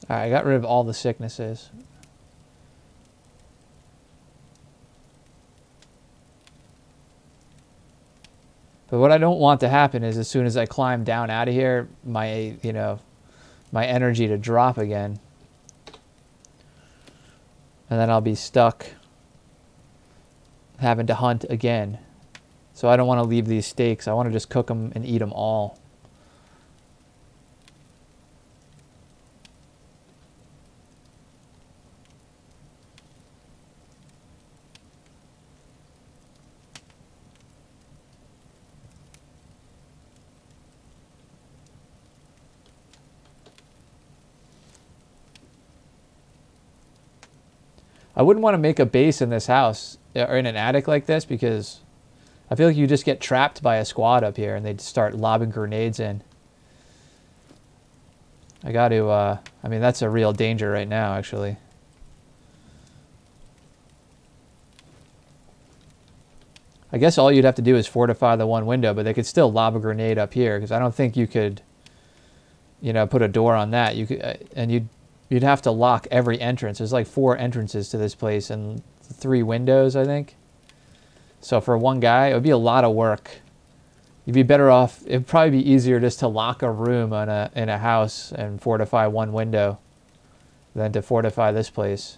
All right, I got rid of all the sicknesses. But what I don't want to happen is as soon as I climb down out of here, my energy to drop again. And then I'll be stuck having to hunt again. So I don't want to leave these steaks. I want to just cook them and eat them all. I wouldn't want to make a base in this house or in an attic like this because I feel like you just get trapped by a squad up here and they'd start lobbing grenades in. I got to, I mean, that's a real danger right now, actually. I guess all you'd have to do is fortify the one window, but they could still lob a grenade up here because I don't think you could, you know, put a door on that. You could, and you'd have to lock every entrance. There's like 4 entrances to this place and 3 windows, I think. So for one guy, it would be a lot of work. You'd be better off. It'd probably be easier just to lock a room in a house and fortify one window than to fortify this place.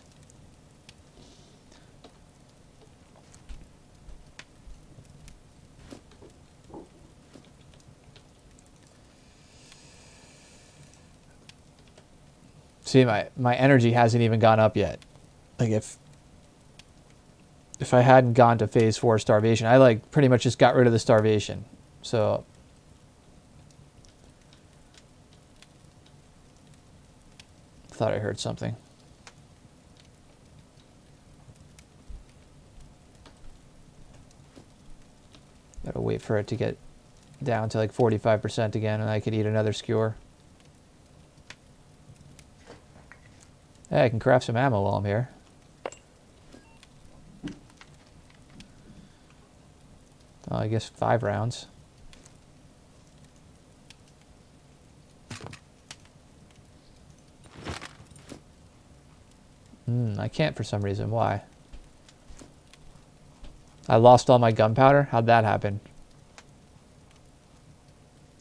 See, my energy hasn't even gone up yet. Like if I hadn't gone to phase 4 starvation, I like pretty much just got rid of the starvation. So thought I heard something. Gotta wait for it to get down to like 45% again and I could eat another skewer. Hey, I can craft some ammo while I'm here. Oh, I guess 5 rounds. I can't for some reason. Why? I lost all my gunpowder? How'd that happen?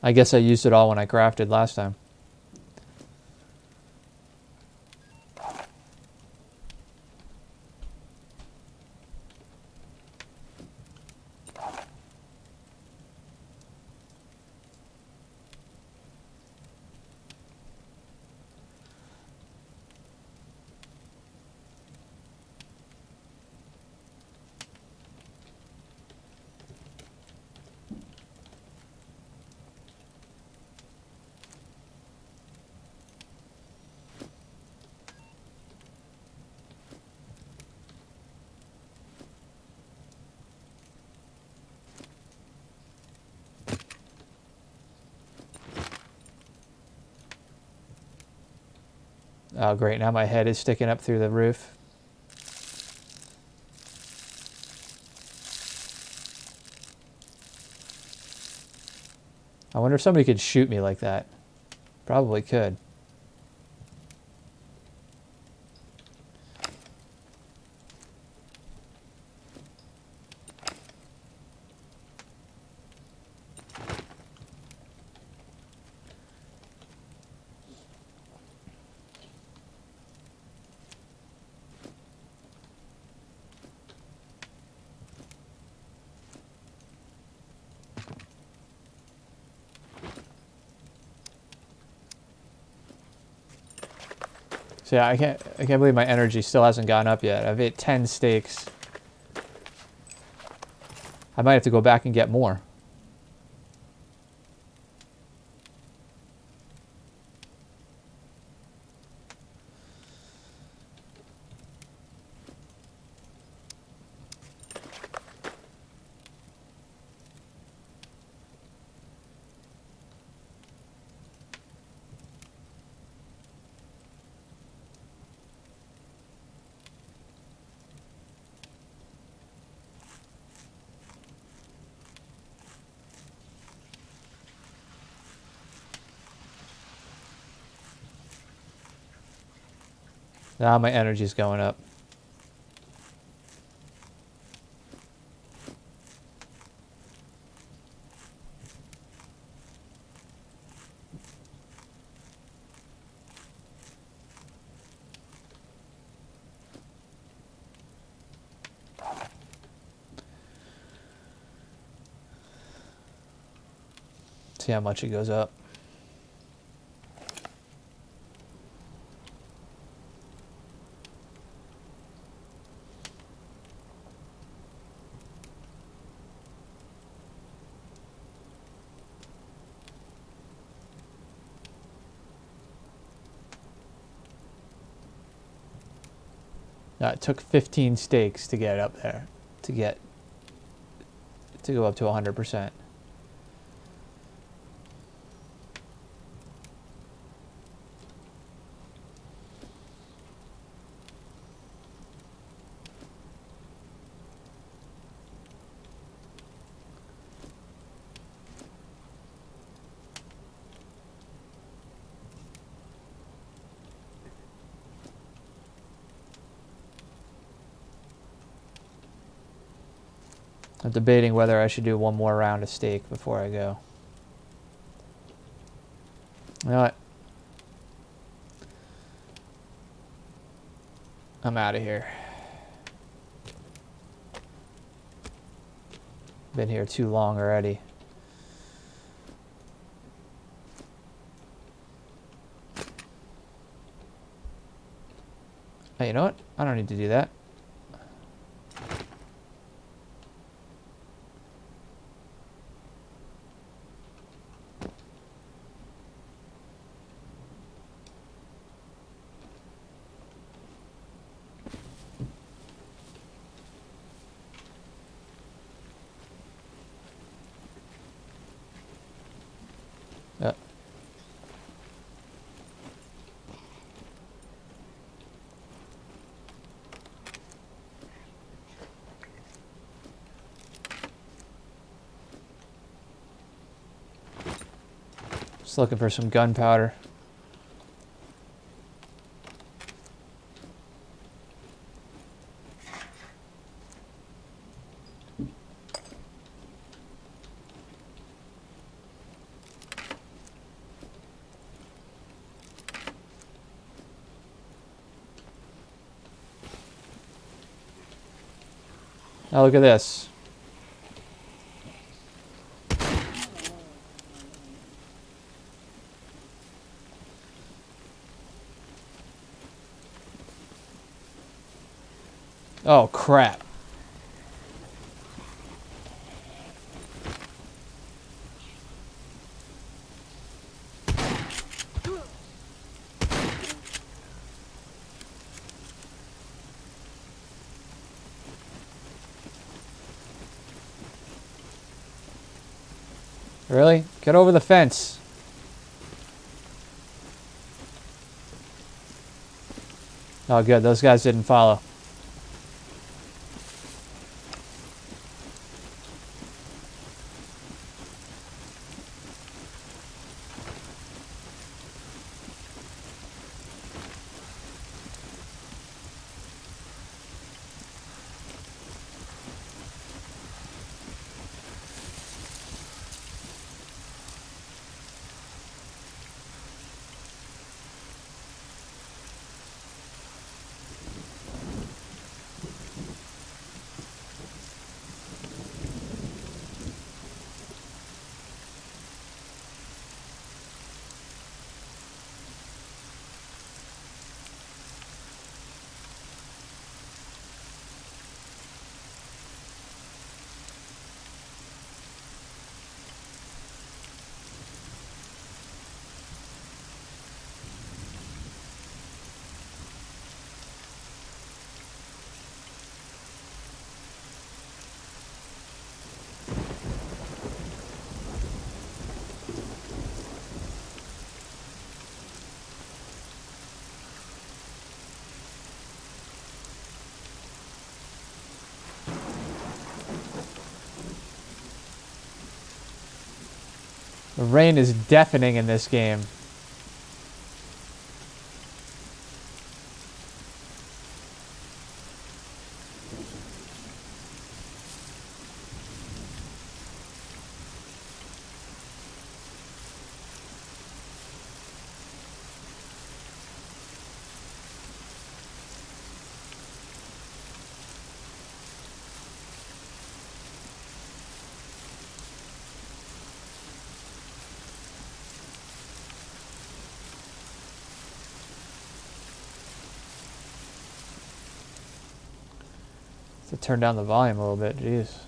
I guess I used it all when I crafted last time. Oh, great. Now my head is sticking up through the roof. I wonder if somebody could shoot me like that. Probably could. So yeah, I can't believe my energy still hasn't gone up yet. I've ate 10 steaks. I might have to go back and get more. Now my energy's going up. See how much it goes up. It took 15 steaks to get up there, to go up to 100%. I'm debating whether I should do one more round of steak before I go. You know what? I'm out of here. Been here too long already. Hey, you know what? I don't need to do that. Just looking for some gunpowder. Now look at this. Oh, crap. Really? Get over the fence. Oh, good. Those guys didn't follow. The rain is deafening in this game. To turn down the volume a little bit, jeez.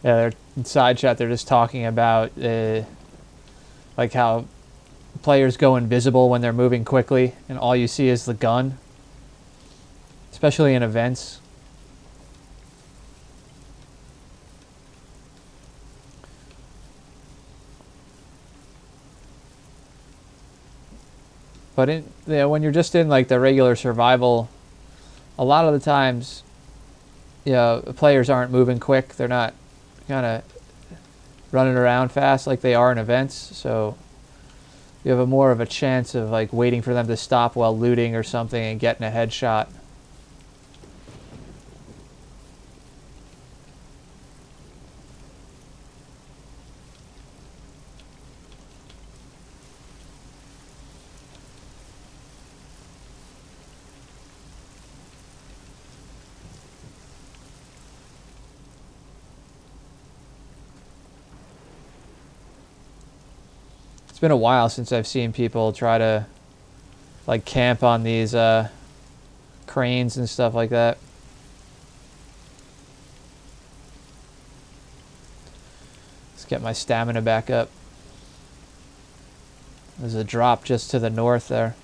Yeah, they're in side chat. They're just talking about like how players go invisible when they're moving quickly, and all you see is the gun, especially in events. But when you're just in like the regular survival, a lot of the times, players aren't moving quick. They're not kind of running around fast like they are in events. So you have more of a chance of like waiting for them to stop while looting or something and getting a headshot. It's been a while since I've seen people try to like camp on these cranes and stuff like that. Let's get my stamina back up. There's a drop just to the north there.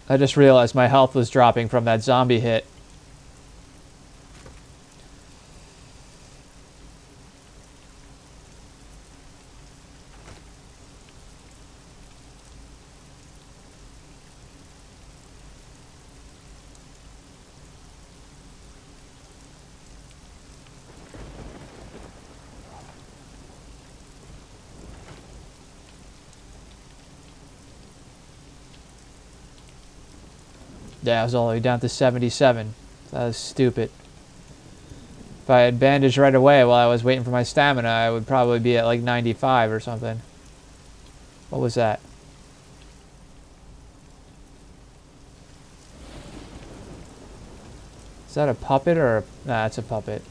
I just realized my health was dropping from that zombie hit. Yeah, I was all the way down to 77. That was stupid. If I had bandaged right away while I was waiting for my stamina, I would probably be at like 95 or something. What was that? Is that a puppet or a... Nah, it's a puppet.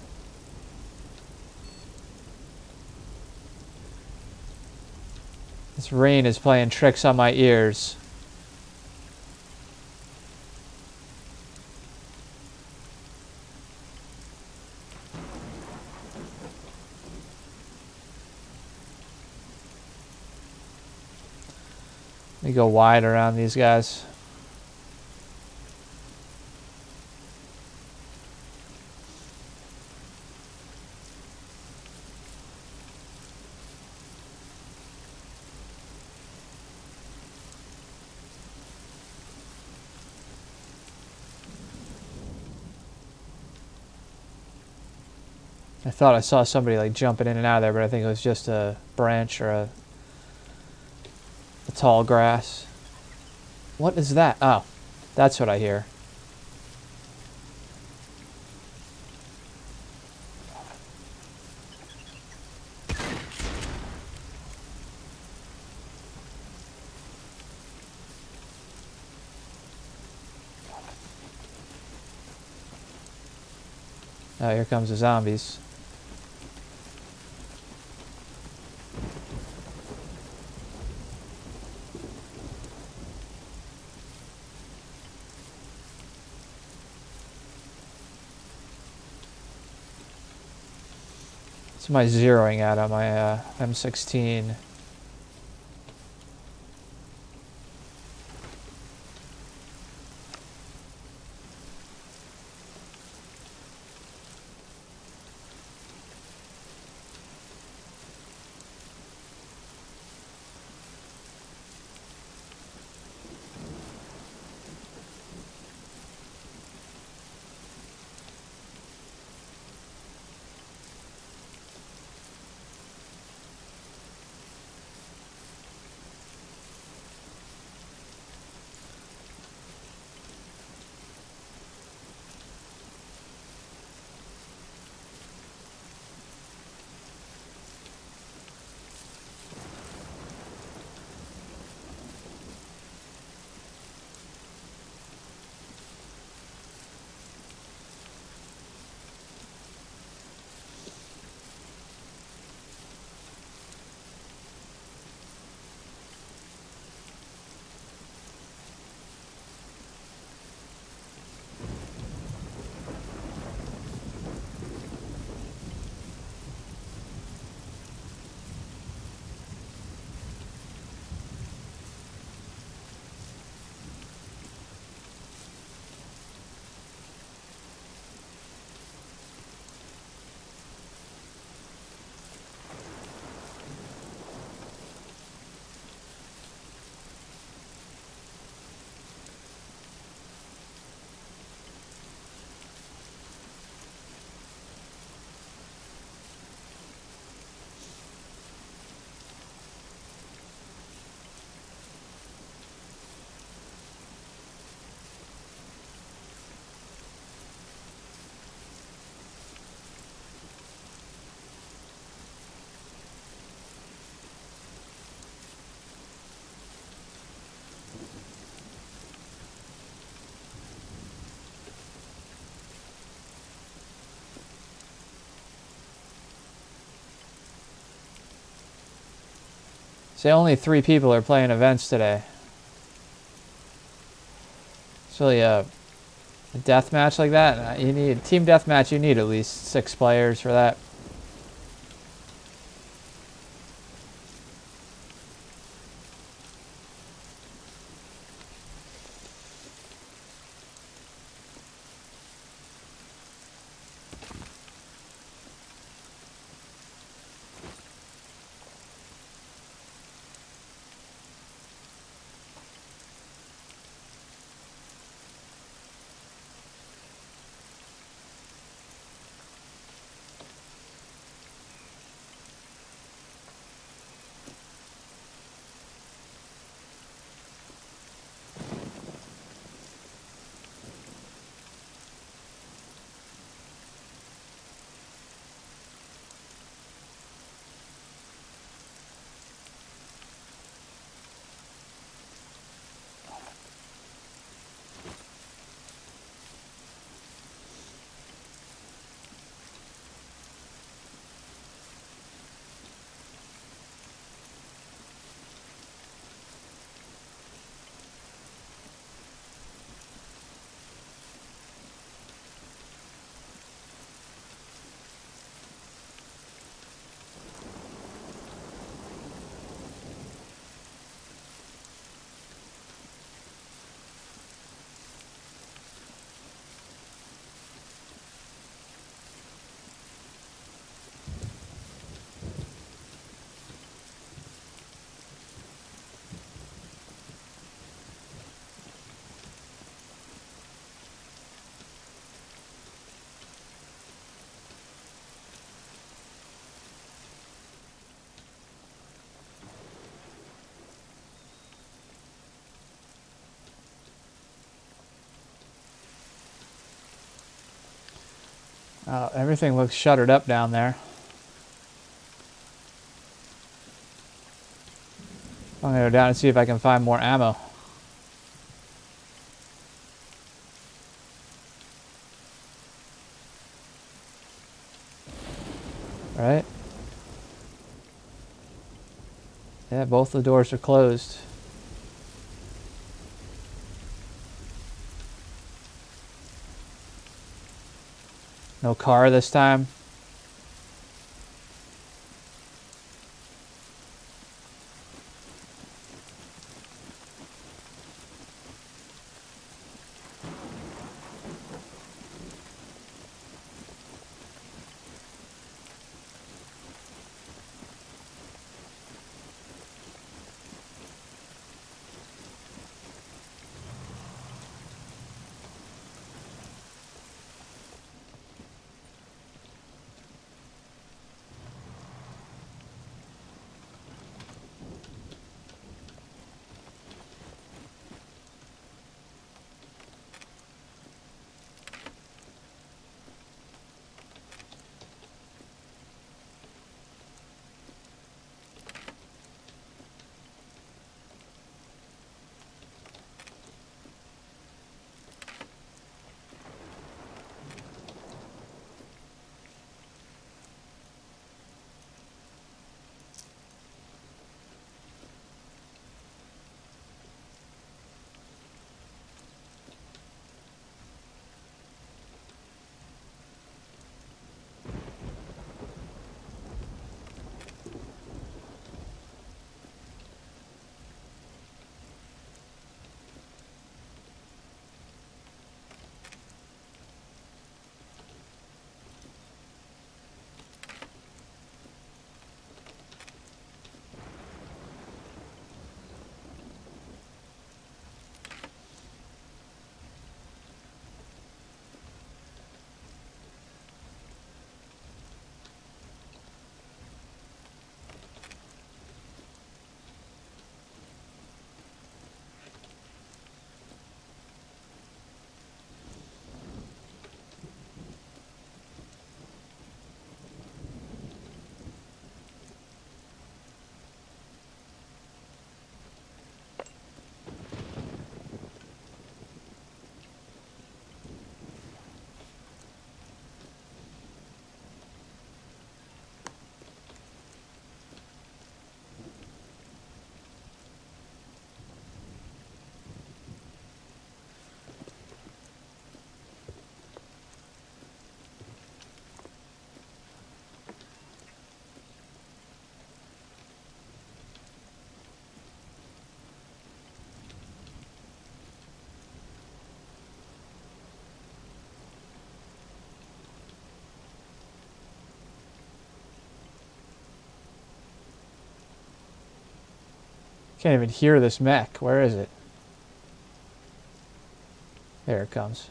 This rain is playing tricks on my ears. Let me go wide around these guys. I thought I saw somebody like jumping in and out of there, but I think it was just a branch or a tall grass. What is that? Oh, that's what I hear. Oh, here comes the zombies. What's my zeroing at on my M16? Say only 3 people are playing events today. It's really a death match like that. You need team death match. You need at least 6 players for that. Everything looks shuttered up down there. I'm gonna go down and see if I can find more ammo. Right? Yeah, both the doors are closed. No car this time. Can't even hear this mech. Where is it? There it comes.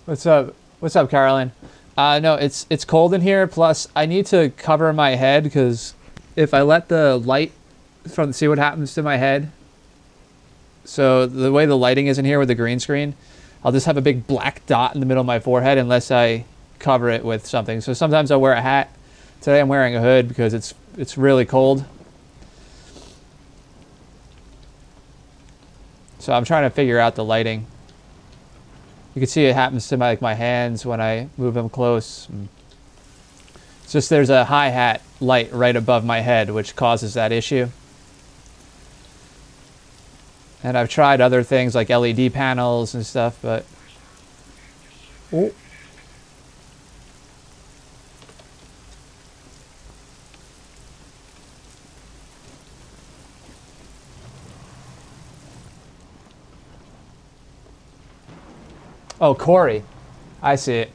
What's up? What's up, Carolyn? No, it's cold in here. Plus, I need to cover my head because if I let the light from see what happens to my head. So the way the lighting is in here with the green screen, I'll just have a big black dot in the middle of my forehead unless I cover it with something. So sometimes I'll wear a hat. Today I'm wearing a hood because it's really cold. So I'm trying to figure out the lighting. You can see it happens to my hands when I move them close. It's just there's a hi-hat light right above my head, which causes that issue. And I've tried other things like LED panels and stuff, but... Oh. Oh, Cory. I see it.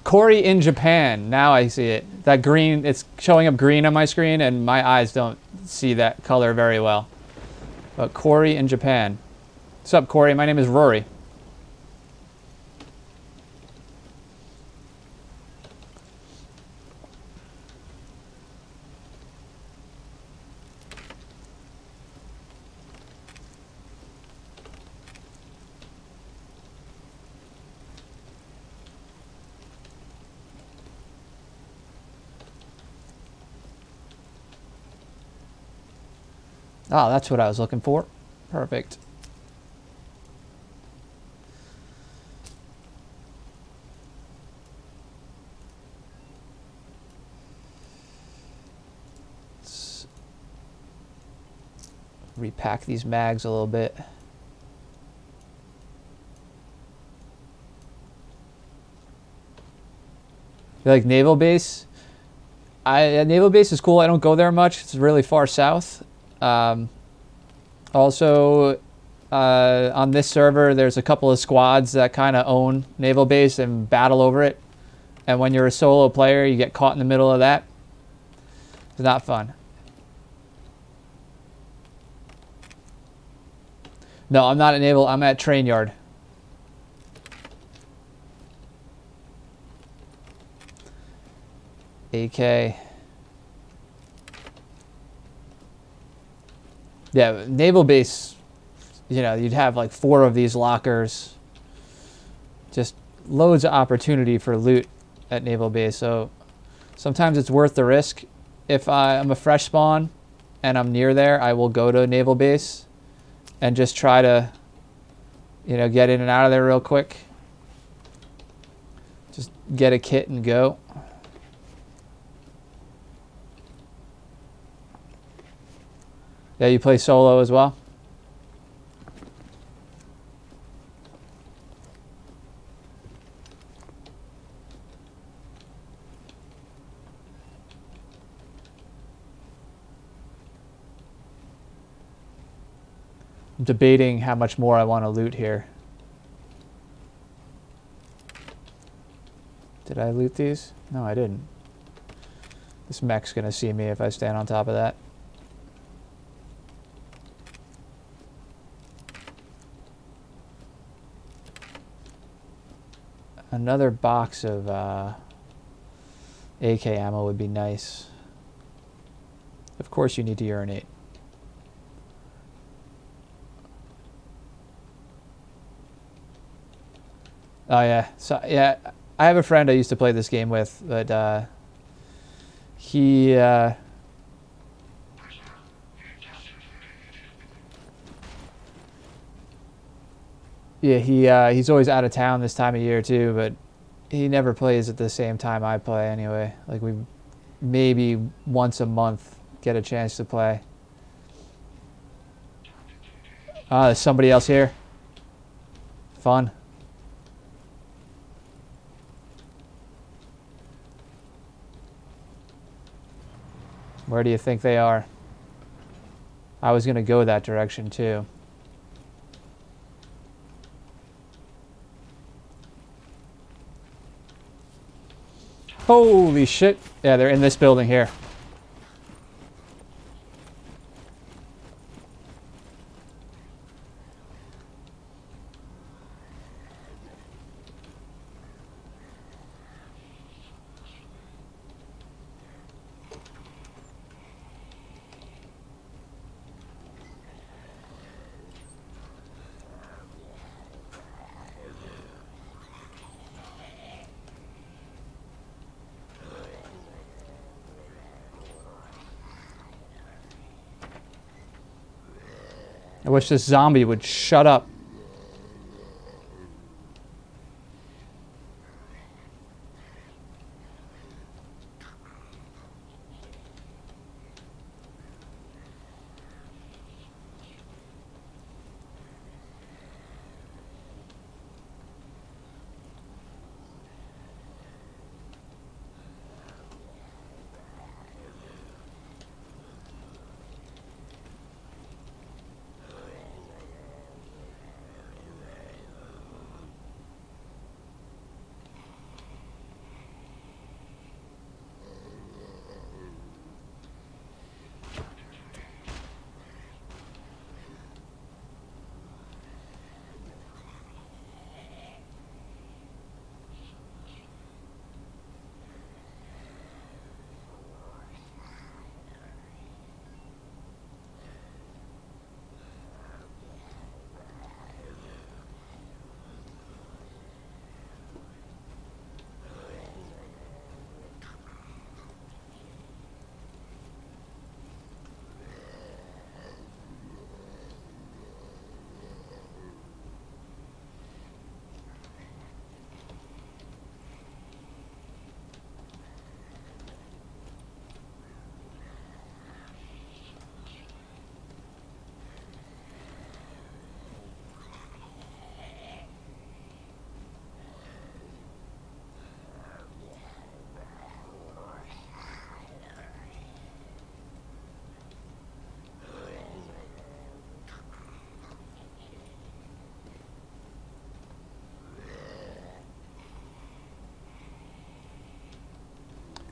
Cory in Japan. Now I see it. That green, it's showing up green on my screen, and my eyes don't see that color very well. But Cory in Japan. What's up, Cory? My name is Rory. Oh, that's what I was looking for. Perfect. Let's repack these mags a little bit. You like Naval Base? Naval Base is cool. I don't go there much. It's really far south. Also, on this server, there's a couple of squads that kind of own Naval Base and battle over it. And when you're a solo player, you get caught in the middle of that. It's not fun. No, I'm not at Naval. I'm at Train Yard. AK. Yeah, Naval Base, you know, you'd have like 4 of these lockers. Just loads of opportunity for loot at Naval Base. So sometimes it's worth the risk. If I'm a fresh spawn and I'm near there, I will go to Naval Base and just try to, you know, get in and out of there real quick. Just get a kit and go. Yeah, you play solo as well? I'm debating how much more I want to loot here. Did I loot these? No, I didn't. This mech's gonna see me if I stand on top of that. Another box of AK ammo would be nice. Of course you need to urinate. Oh yeah, so yeah, I have a friend I used to play this game with, but he yeah, he's always out of town this time of year too, but he never plays at the same time I play anyway. Like we maybe once a month get a chance to play. There's somebody else here. Fun. Where do you think they are? I was going to go that direction too. Holy shit. Yeah, they're in this building here. I wish this zombie would shut up.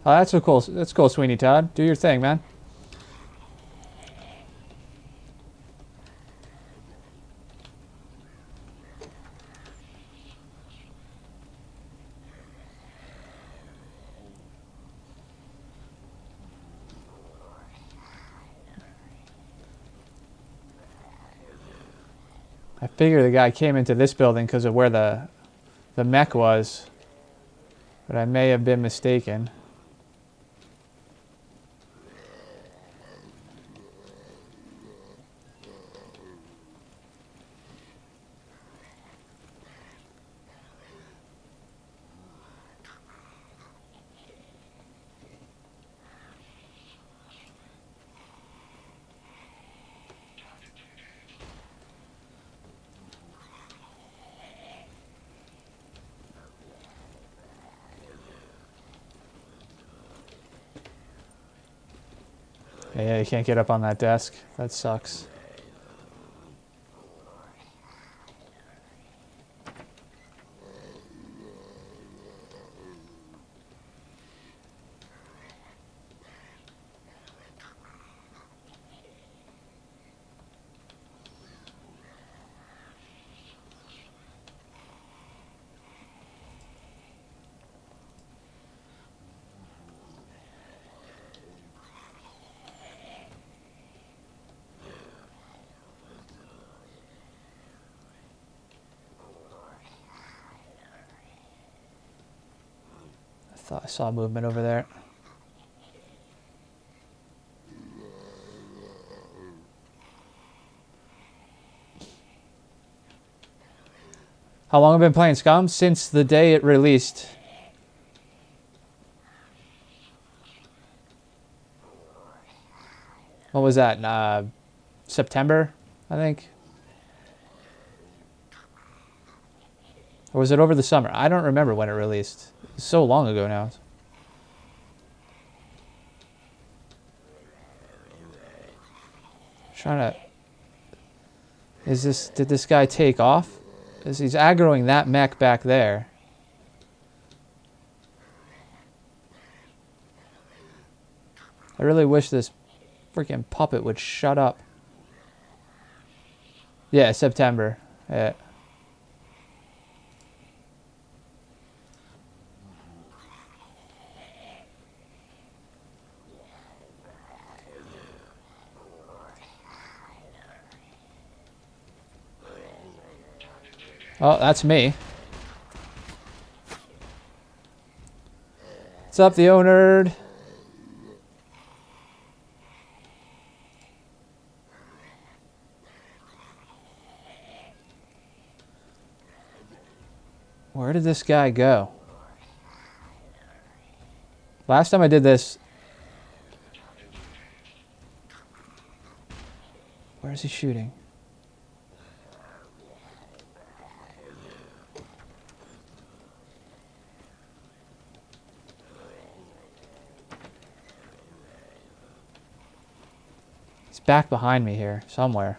Oh, that's so cool. That's cool, Sweeney Todd. Do your thing, man. I figure the guy came into this building because of where the mech was, but I may have been mistaken. Yeah, you can't get up on that desk. That sucks. I thought I saw movement over there. How long have I been playing Scum? Since the day it released. What was that? September, I think? Or was it over the summer? I don't remember when it released. It's so long ago now. Trying to... Did this guy take off? He's aggroing that mech back there. I really wish this freaking puppet would shut up. Yeah, September. Yeah. Oh, that's me. What's up, the owner? Where did this guy go? Last time I did this... Where is he shooting? He's back behind me here, somewhere.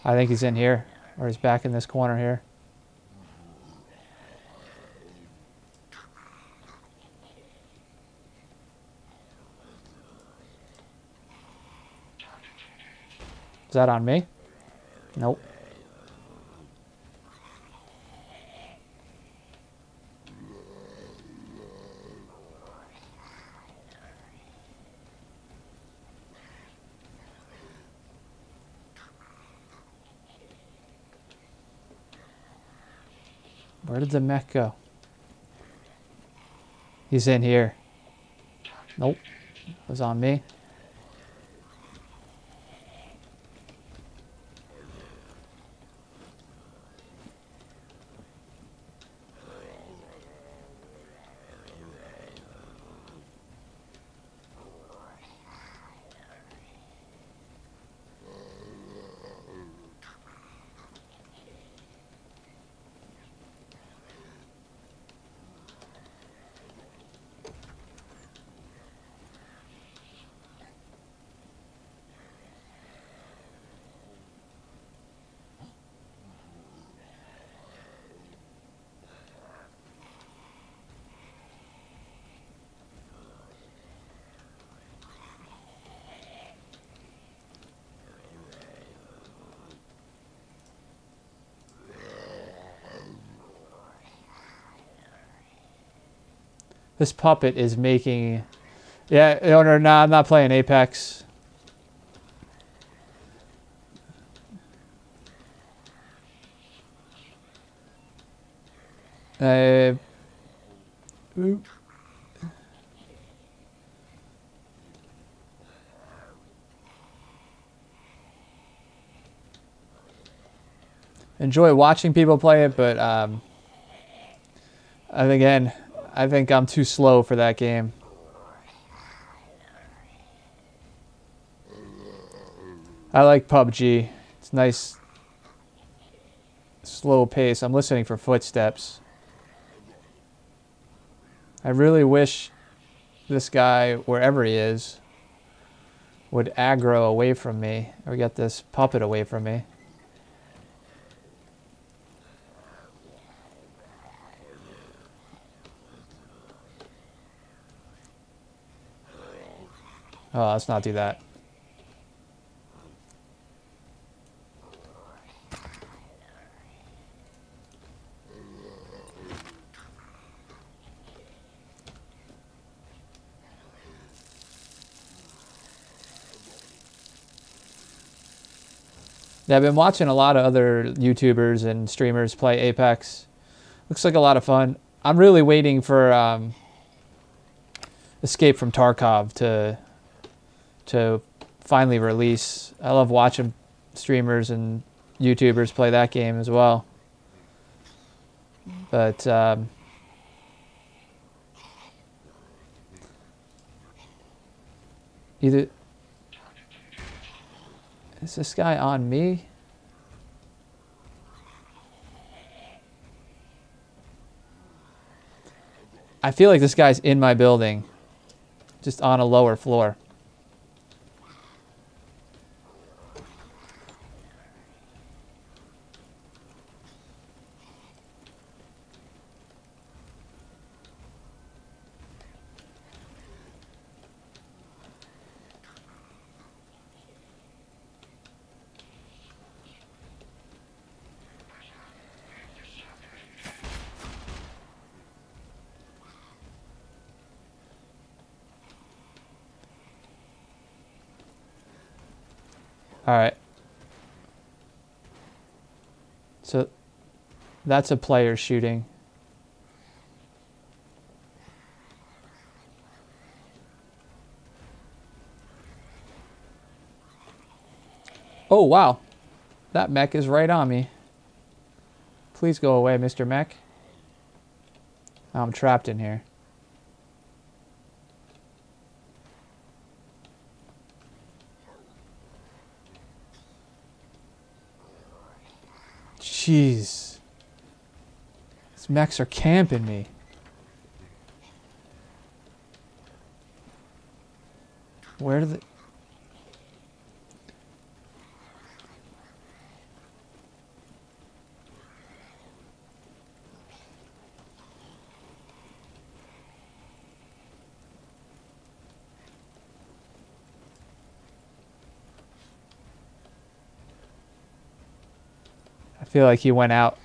I think he's in here, or he's back in this corner here. Is that on me? Nope. Where did the mech go? He's in here. Nope. It was on me. This puppet is making... Yeah, owner, nah, I'm not playing Apex. Oop. Enjoy watching people play it, but again, I think I'm too slow for that game. I like PUBG. It's nice, slow pace. I'm listening for footsteps. I really wish this guy, wherever he is, would aggro away from me, or get this puppet away from me. Oh, let's not do that. Yeah, I've been watching a lot of other YouTubers and streamers play Apex. Looks like a lot of fun. I'm really waiting for Escape from Tarkov to finally release. I love watching streamers and YouTubers play that game as well. But either Is this guy on me? I feel like this guy's in my building. Just on a lower floor. Alright. So, that's a player shooting. Oh, wow. That mech is right on me. Please go away, Mr. Mech. I'm trapped in here. Jeez. These mechs are camping me. Where do they... I feel like he went out.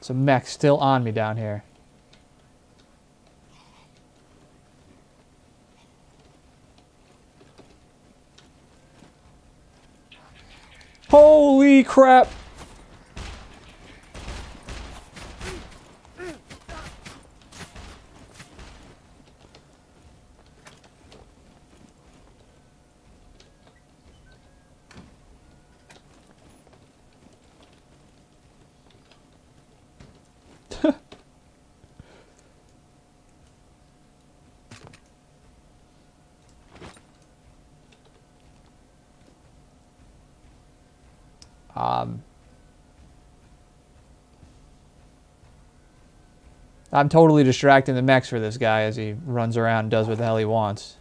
It's a mech still on me down here. Holy crap! I'm totally distracting the mechs for this guy as he runs around and does what the hell he wants.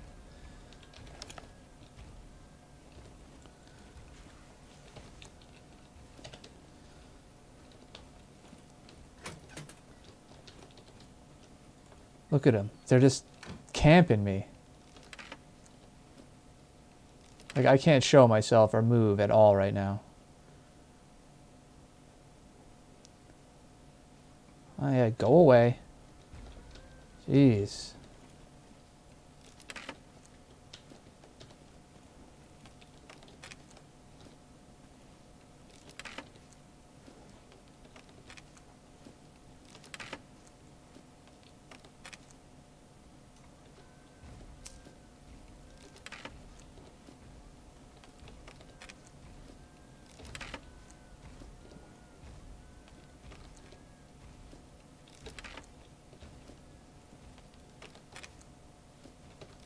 Look at them. They're just camping me. Like, I can't show myself or move at all right now. Oh yeah, go away. Jeez.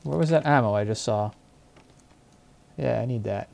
Where was that ammo I just saw? Yeah, I need that.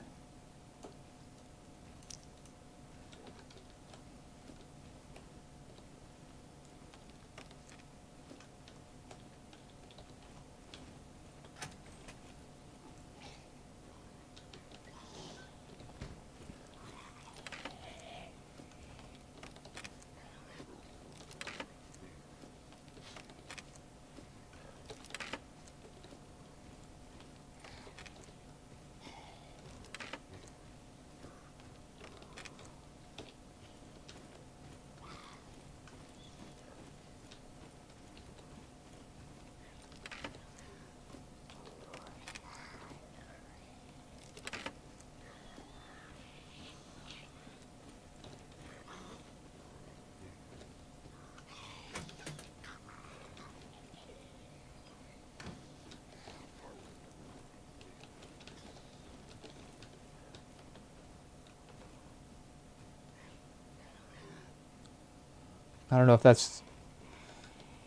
I don't know if that's...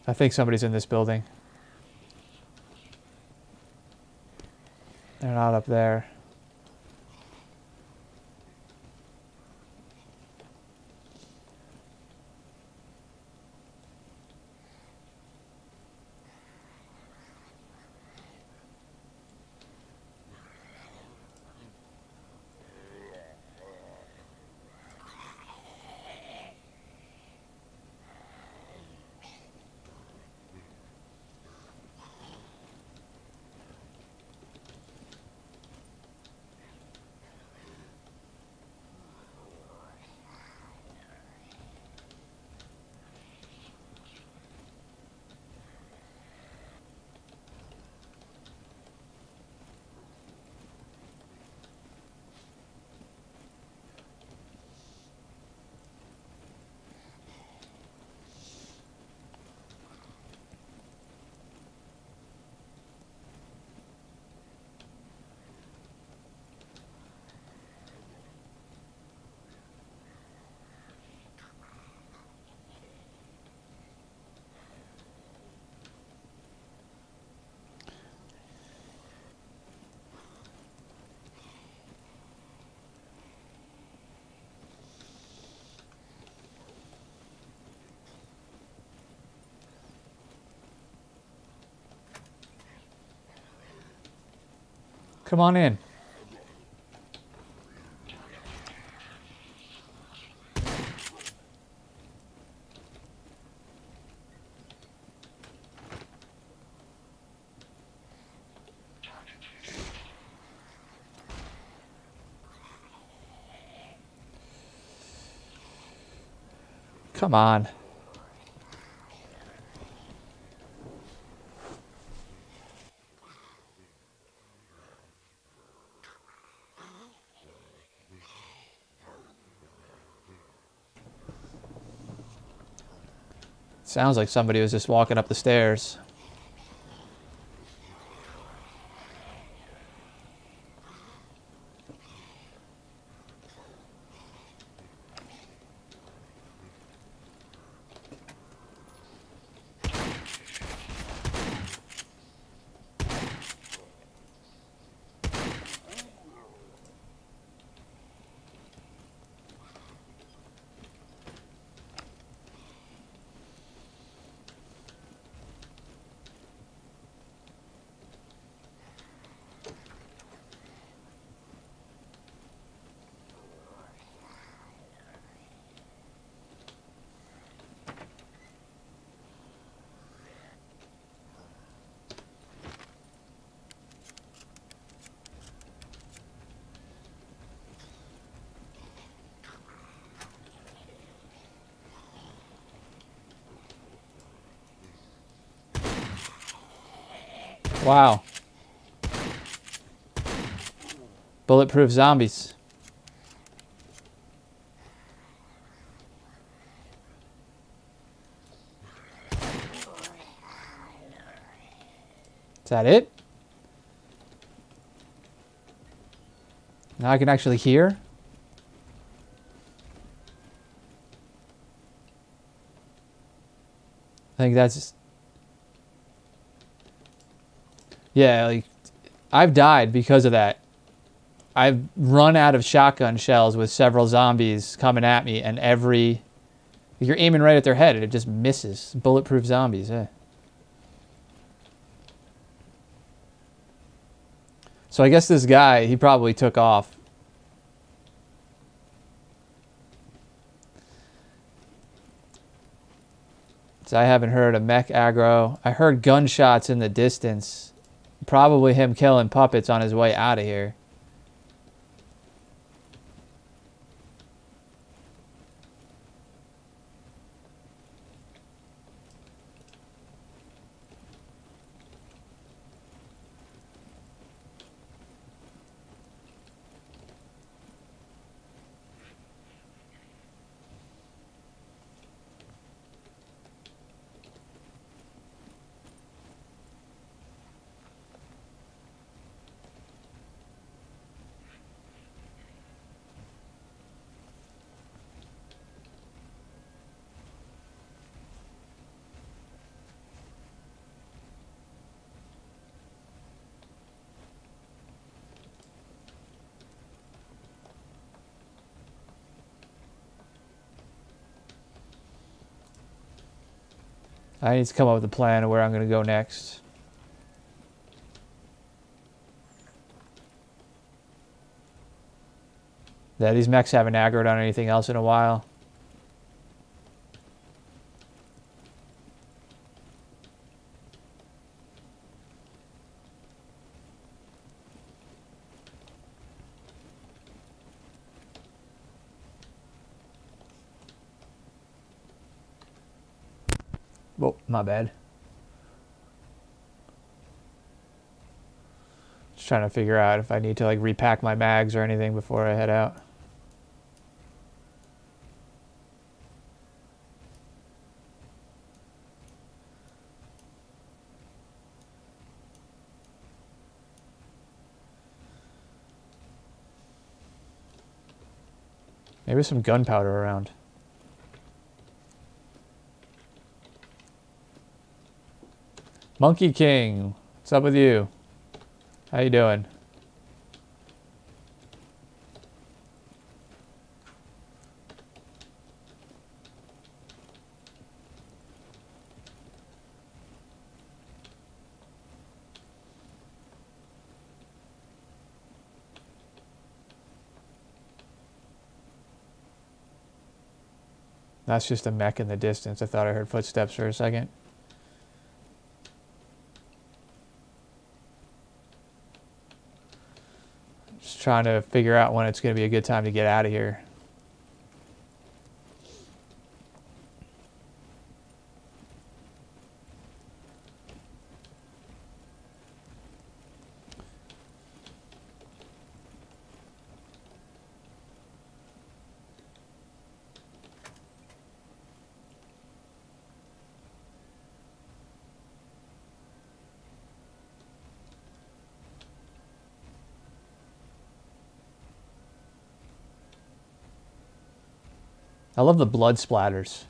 I think somebody's in this building. They're not up there. Come on in. Come on. Sounds like somebody was just walking up the stairs. Wow. Bulletproof zombies. Is that it? Now I can actually hear? I think that's... Yeah, like, I've died because of that. I've run out of shotgun shells with several zombies coming at me, and you're aiming right at their head and it just misses. Bulletproof zombies, eh? So I guess this guy, he probably took off. So I haven't heard a mech aggro. I heard gunshots in the distance. Probably him killing puppets on his way out of here. I need to come up with a plan of where I'm going to go next. Yeah, these mechs haven't aggroed on anything else in a while. Oh, my bad. Just trying to figure out if I need to like repack my mags or anything before I head out. Maybe some gunpowder around. Monkey King, what's up with you? How you doing? That's just a mech in the distance. I thought I heard footsteps for a second. Just trying to figure out when it's going to be a good time to get out of here. I love the blood splatters.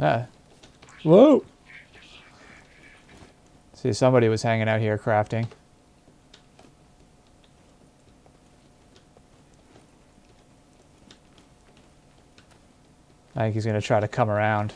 Ah. Whoa! See, somebody was hanging out here crafting. I think he's going to try to come around.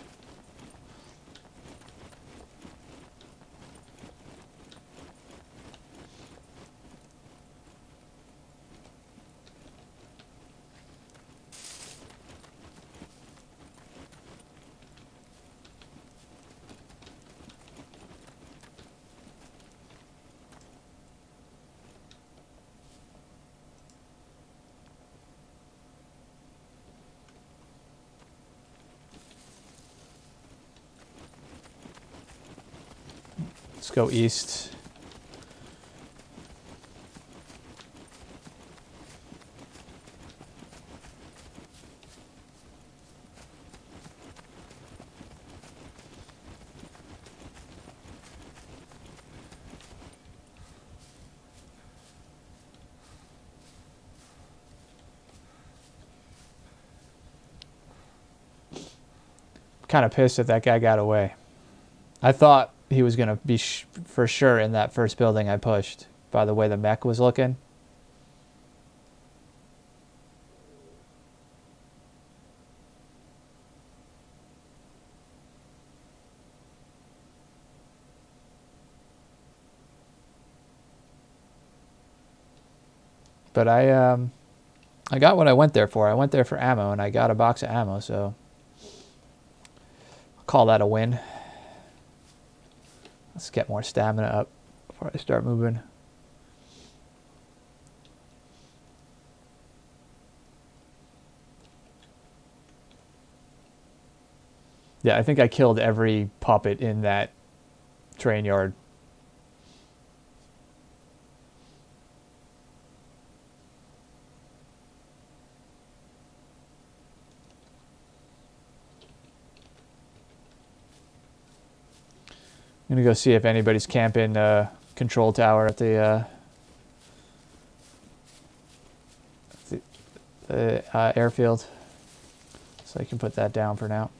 Let's go east. Kind of pissed that guy got away. I thought he was going to be for sure in that first building I pushed by the way the mech was looking. But I got what I went there for. I went there for ammo, and I got a box of ammo, so I'll call that a win. Let's get more stamina up before I start moving. Yeah, I think I killed every puppet in that train yard. I'm gonna go see if anybody's camping control tower at the the airfield. So I can put that down for now.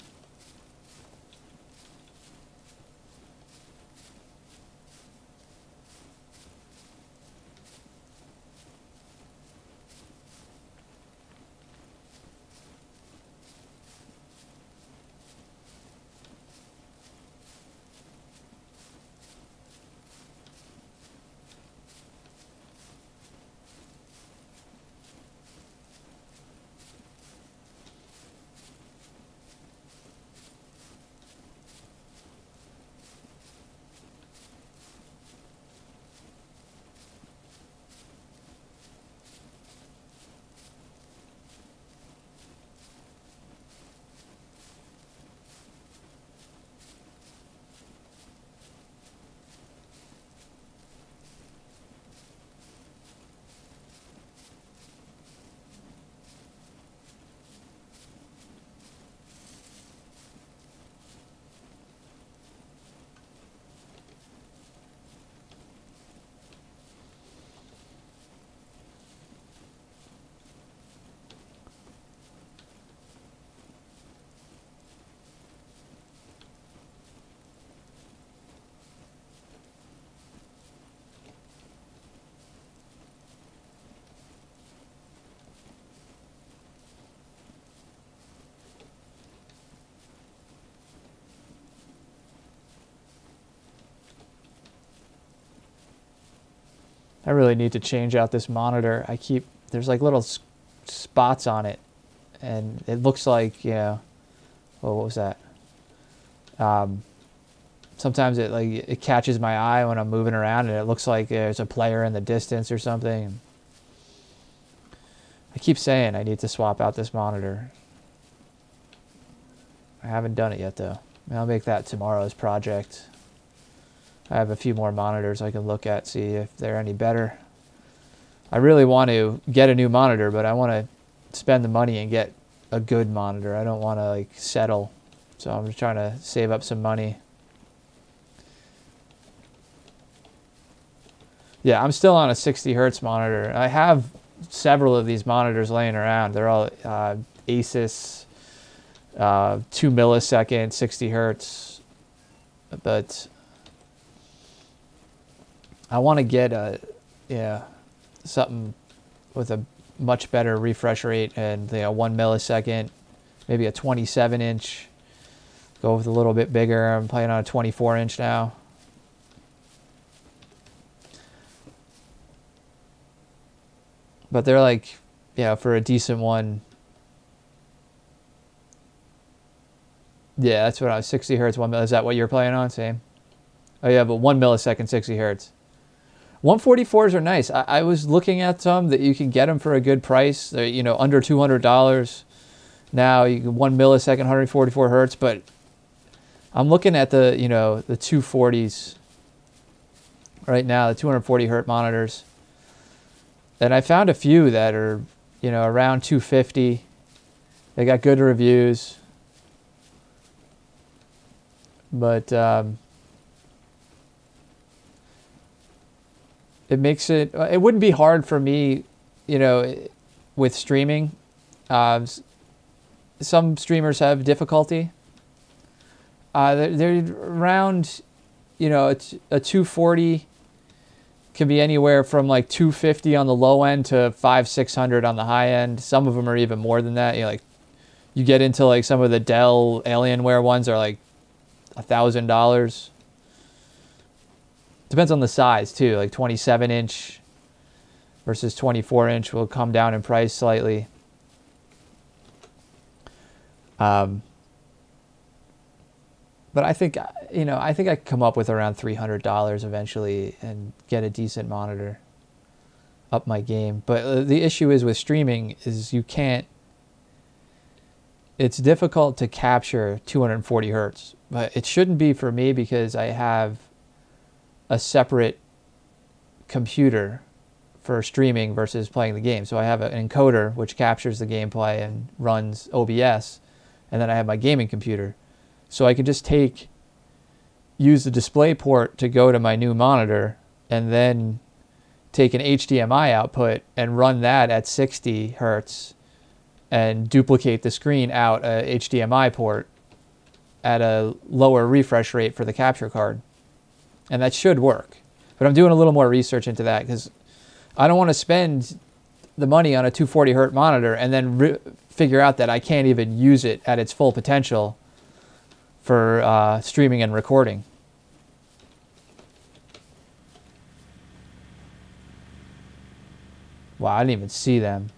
I really need to change out this monitor. There's like little spots on it, and it looks like, oh, what was that? Sometimes it catches my eye when I'm moving around, and it looks like there's a player in the distance or something. I keep saying I need to swap out this monitor. I haven't done it yet, though. I'll make that tomorrow's project. I have a few more monitors I can look at, see if they're any better. I really want to get a new monitor, but I want to spend the money and get a good monitor. I don't want to settle. So I'm just trying to save up some money. Yeah, I'm still on a 60 hertz monitor. I have several of these monitors laying around. They're all Asus 2 millisecond 60 hertz, but I want to get something with a much better refresh rate and 1 millisecond, maybe a 27-inch. Go with a little bit bigger. I'm playing on a 24-inch now. But they're for a decent one. Yeah, that's what I was, 60 hertz, 1 millisecond. Is that what you're playing on? Same. Oh yeah, but 1 millisecond, 60 hertz. 144s are nice. I was looking at some that you can get them for a good price. They're, under $200. Now you can 1 millisecond, 144 hertz, but I'm looking at the 240s right now, the 240 hertz monitors. And I found a few that are, around 250. They got good reviews. But it makes it wouldn't be hard for me, with streaming. Some streamers have difficulty. They're around, a 240 can be anywhere from 250 on the low end to 500-600 on the high end. Some of them are even more than that. You get into some of the Dell Alienware ones are $1,000. Depends on the size too. 27-inch versus 24-inch will come down in price slightly. But I think, I could come up with around $300 eventually and get a decent monitor, up my game. But the issue is with streaming is it's difficult to capture 240 hertz. But it shouldn't be for me because I have a separate computer for streaming versus playing the game. So I have an encoder which captures the gameplay and runs OBS, and then I have my gaming computer. So I can just use the display port to go to my new monitor and then take an HDMI output and run that at 60 hertz and duplicate the screen out a HDMI port at a lower refresh rate for the capture card. And that should work. But I'm doing a little more research into that because I don't want to spend the money on a 240 hertz monitor and then figure out that I can't even use it at its full potential for streaming and recording. Wow, I didn't even see them.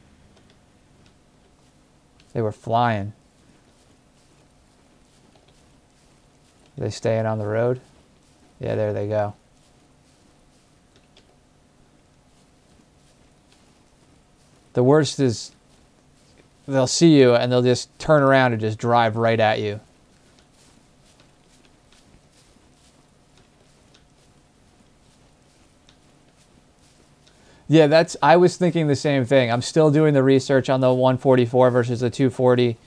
They were flying. Are they staying on the road? Yeah, there they go. The worst is they'll see you and they'll just turn around and just drive right at you. Yeah, I was thinking the same thing. I'm still doing the research on the 144 versus the 240.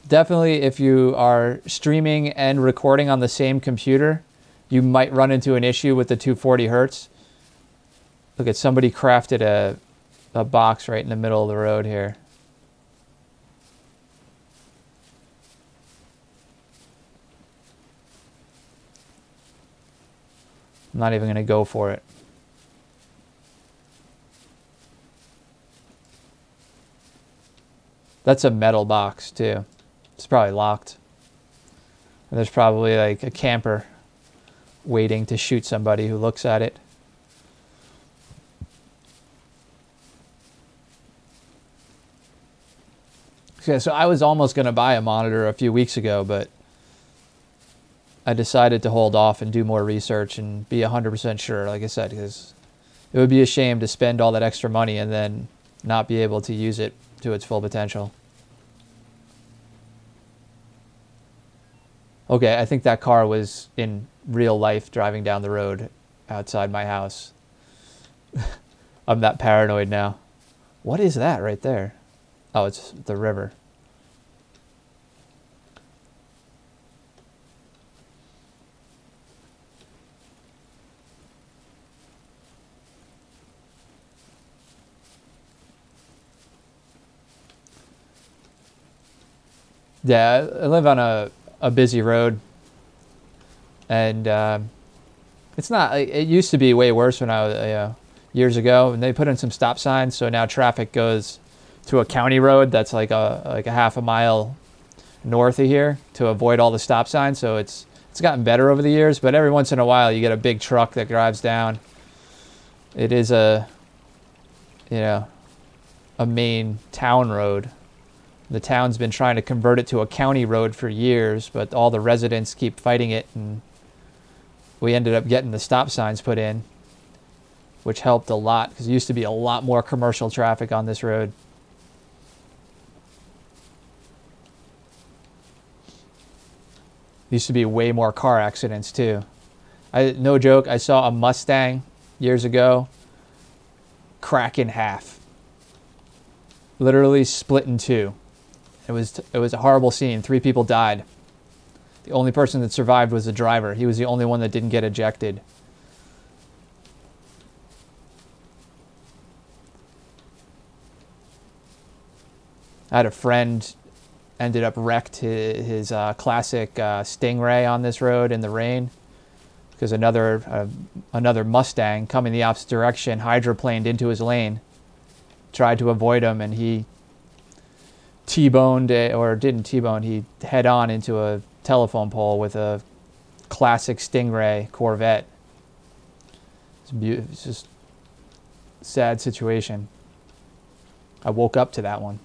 Definitely, if you are streaming and recording on the same computer, you might run into an issue with the 240 hertz. Look at somebody crafted a box right in the middle of the road here. I'm not even going to go for it. That's a metal box too. It's probably locked. And there's probably like a camper waiting to shoot somebody who looks at it. Okay, so I was almost going to buy a monitor a few weeks ago, but I decided to hold off and do more research and be 100% sure, like I said, because it would be a shame to spend all that extra money and then not be able to use it to its full potential. Okay, I think that car was in real life driving down the road outside my house. I'm that paranoid now. What is that right there? Oh, it's the river. Yeah, I live on a busy road, and it's not. It used to be way worse when I was years ago, and they put in some stop signs, so now traffic goes to a county road that's like a half a mile north of here to avoid all the stop signs. So it's gotten better over the years, but every once in a while you get a big truck that drives down. It is a main town road. The town's been trying to convert it to a county road for years, but all the residents keep fighting it, and we ended up getting the stop signs put in, which helped a lot because there used to be a lot more commercial traffic on this road. Used to be way more car accidents too. No joke, I saw a Mustang years ago crack in half. Literally split in two. It was a horrible scene. 3 people died. The only person that survived was the driver. He was the only one that didn't get ejected. I had a friend ended up wrecked his classic Stingray on this road in the rain because another Mustang coming the opposite direction hydroplaned into his lane, tried to avoid him, and he T-boned it, or didn't T-bone, he head on into a telephone pole with a classic Stingray Corvette. It's just a sad situation. I woke up to that one.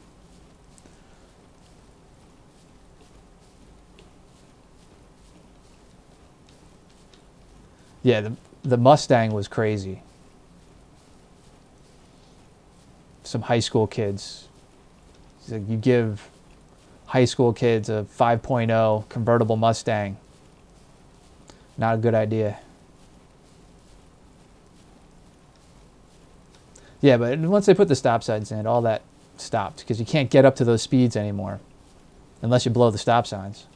Yeah, the Mustang was crazy. Some high school kids. So you give high school kids a 5.0 convertible Mustang. Not a good idea. Yeah, but once they put the stop signs in, all that stopped because you can't get up to those speeds anymore unless you blow the stop signs.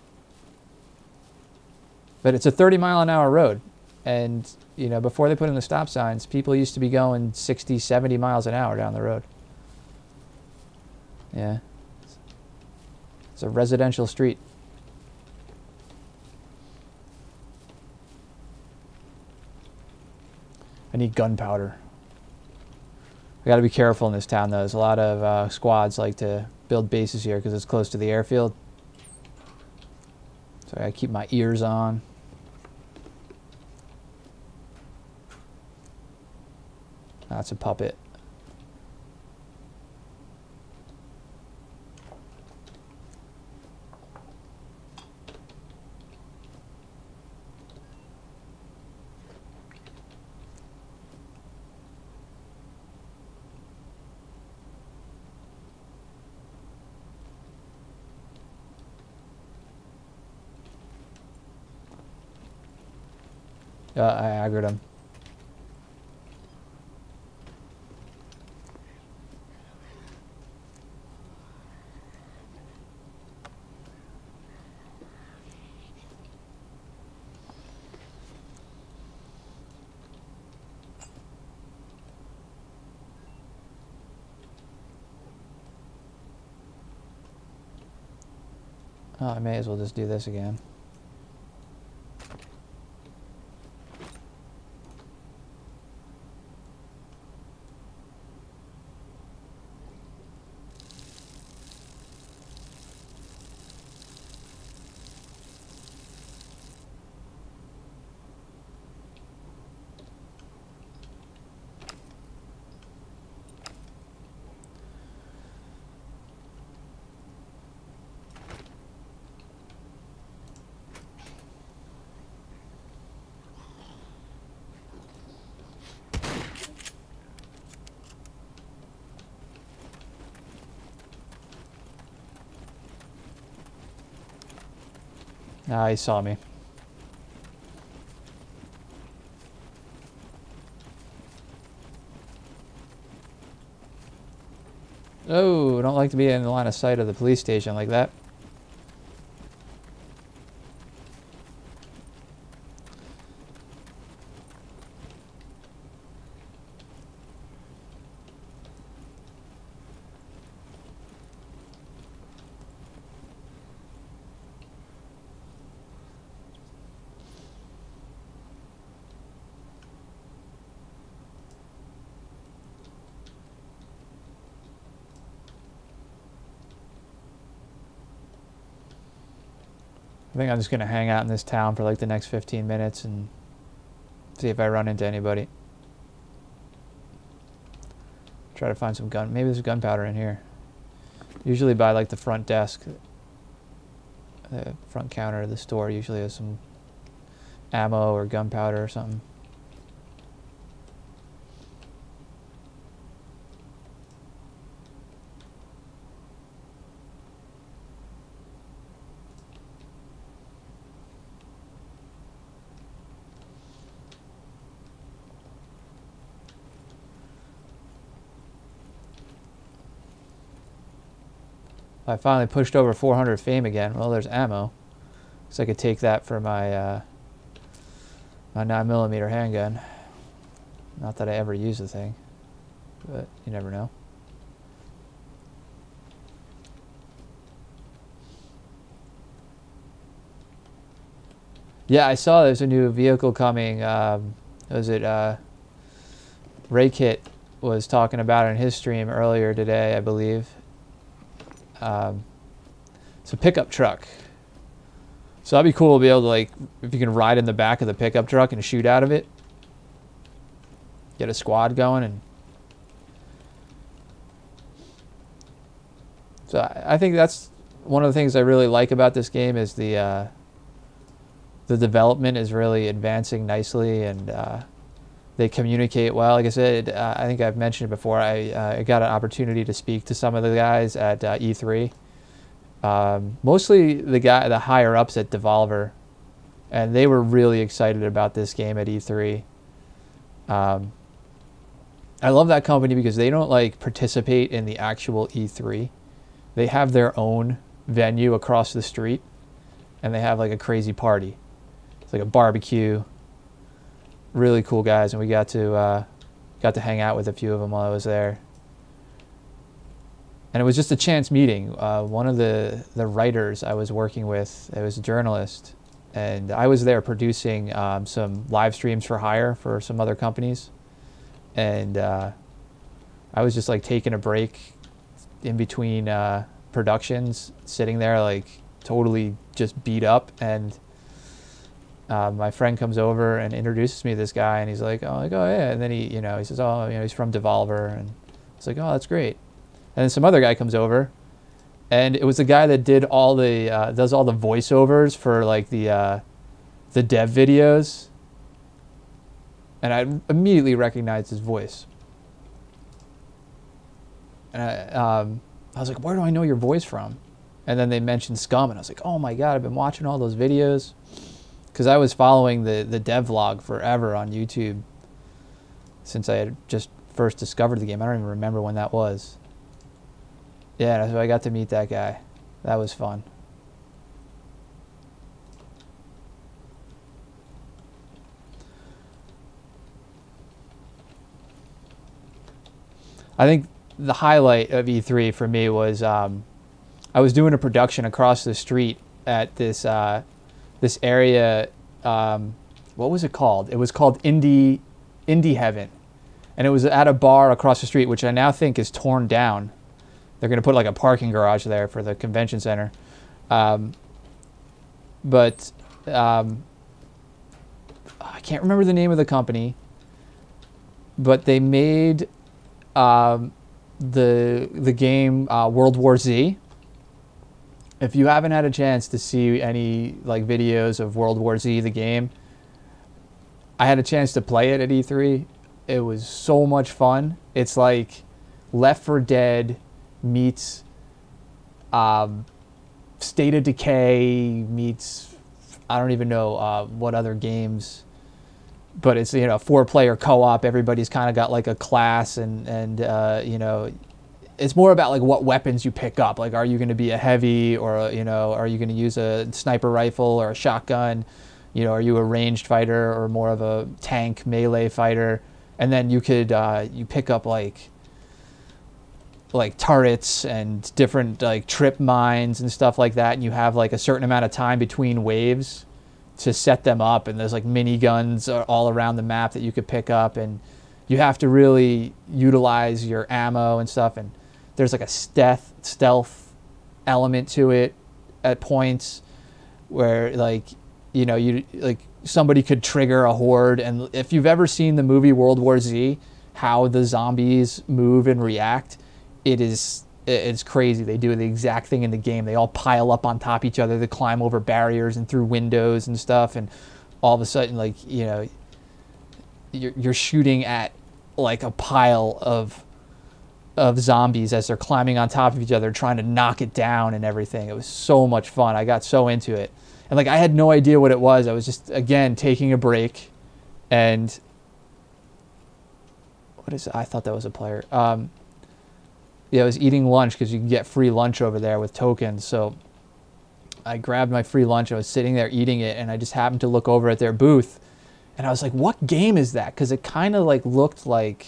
But it's a 30-mile-an-hour road. And, before they put in the stop signs, people used to be going 60, 70 miles an hour down the road. Yeah. It's a residential street. I need gunpowder. I got to be careful in this town, though. There's a lot of squads like to build bases here because it's close to the airfield. So I got to keep my ears on. That's a puppet. I aggroed him. Oh, I may as well just do this again. Ah, he saw me. Oh, I don't like to be in the line of sight of the police station like that. I think I'm just going to hang out in this town for like the next 15 minutes and see if I run into anybody. Try to find some gun. Maybe there's gunpowder in here. Usually by like the front desk, the front counter of the store usually has some ammo or gunpowder or something. I finally pushed over 400 fame again. Well, there's ammo. So I could take that for my my 9mm handgun. Not that I ever use the thing, but you never know. Yeah, I saw there's a new vehicle coming. Was it Ray Kit was talking about it in his stream earlier today, I believe. It's a pickup truck. So that'd be cool to be able to, like, if you can ride in the back of the pickup truck and shoot out of it. Get a squad going. And so I think that's one of the things I really like about this game is the development is really advancing nicely, and they communicate well. Like I said, I think I've mentioned it before, I got an opportunity to speak to some of the guys at E3. Mostly the higher ups at Devolver, and they were really excited about this game at E3. I love that company because they don't like participate in the actual E3. They have their own venue across the street, and they have like a crazy party. It's like a barbecue. Really cool guys, and we got to hang out with a few of them while I was there. And it was just a chance meeting. One of the writers I was working with, it was a journalist, and I was there producing some live streams for hire for some other companies. And I was just like taking a break in between productions, sitting there like totally just beat up. And my friend comes over and introduces me to this guy, and he's like, oh yeah. And then he says, oh, he's from Devolver. And it's like, oh, that's great. And then some other guy comes over, and it was the guy that did all the does all the voiceovers for like the dev videos. And I immediately recognized his voice. And I was like, where do I know your voice from? And then they mentioned Scum, and I was like, oh my God, I've been watching all those videos. Because I was following the dev vlog forever on YouTube since I had just first discovered the game. I don't even remember when that was. Yeah, so I got to meet that guy. That was fun. I think the highlight of E3 for me was I was doing a production across the street at this this area. What was it called? It was called Indie Heaven, and it was at a bar across the street, which I now think is torn down. They're going to put like a parking garage there for the convention center. I can't remember the name of the company, but they made the game World War Z. If you haven't had a chance to see any like videos of World War Z, the game, I had a chance to play it at E3. It was so much fun. It's like Left 4 Dead meets State of Decay meets I don't even know what other games, but it's 4-player co-op. Everybody's kind of got like a class, and it's more about like what weapons you pick up. Like, are you going to be a heavy, or are you going to use a sniper rifle or a shotgun? Are you a ranged fighter or more of a tank melee fighter? And then you could you pick up like turrets and different like trip mines and stuff like that, and you have like a certain amount of time between waves to set them up, and there's like mini guns all around the map that you could pick up, and you have to really utilize your ammo and stuff. And there's like a stealth element to it at points where you somebody could trigger a horde. And if you've ever seen the movie World War Z, how the zombies move and react, it's crazy. They do the exact thing in the game. They all pile up on top of each other. They climb over barriers and through windows and stuff. And all of a sudden, you're shooting at like a pile of zombies as they're climbing on top of each other, trying to knock it down and everything. It was so much fun. I got so into it. And I had no idea what it was. I was just, again, taking a break. And what is it? I thought that was a player. I was eating lunch because you can get free lunch over there with tokens. So I grabbed my free lunch. I was sitting there eating it, and I just happened to look over at their booth, and I was like, "What game is that?" Because it kind of looked like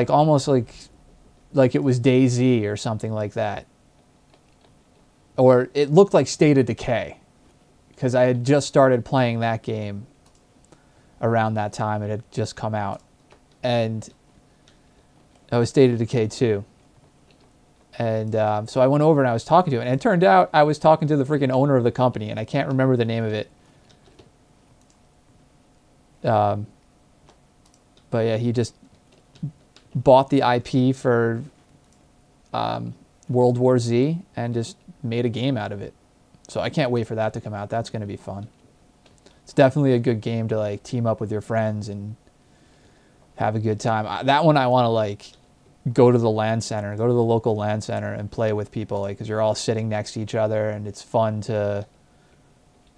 almost like it was DayZ or something like that, or it looked like State of Decay, because I had just started playing that game around that time. It had just come out, and I was State of Decay 2. And so I went over and I was talking to him. And it turned out I was talking to the freaking owner of the company. And I can't remember the name of it. But yeah, he just bought the IP for World War Z and just made a game out of it. So I can't wait for that to come out. That's going to be fun. It's definitely a good game to team up with your friends and have a good time. That one I want to go to the LAN center, go to the local LAN center and play with people, because you're all sitting next to each other, and it's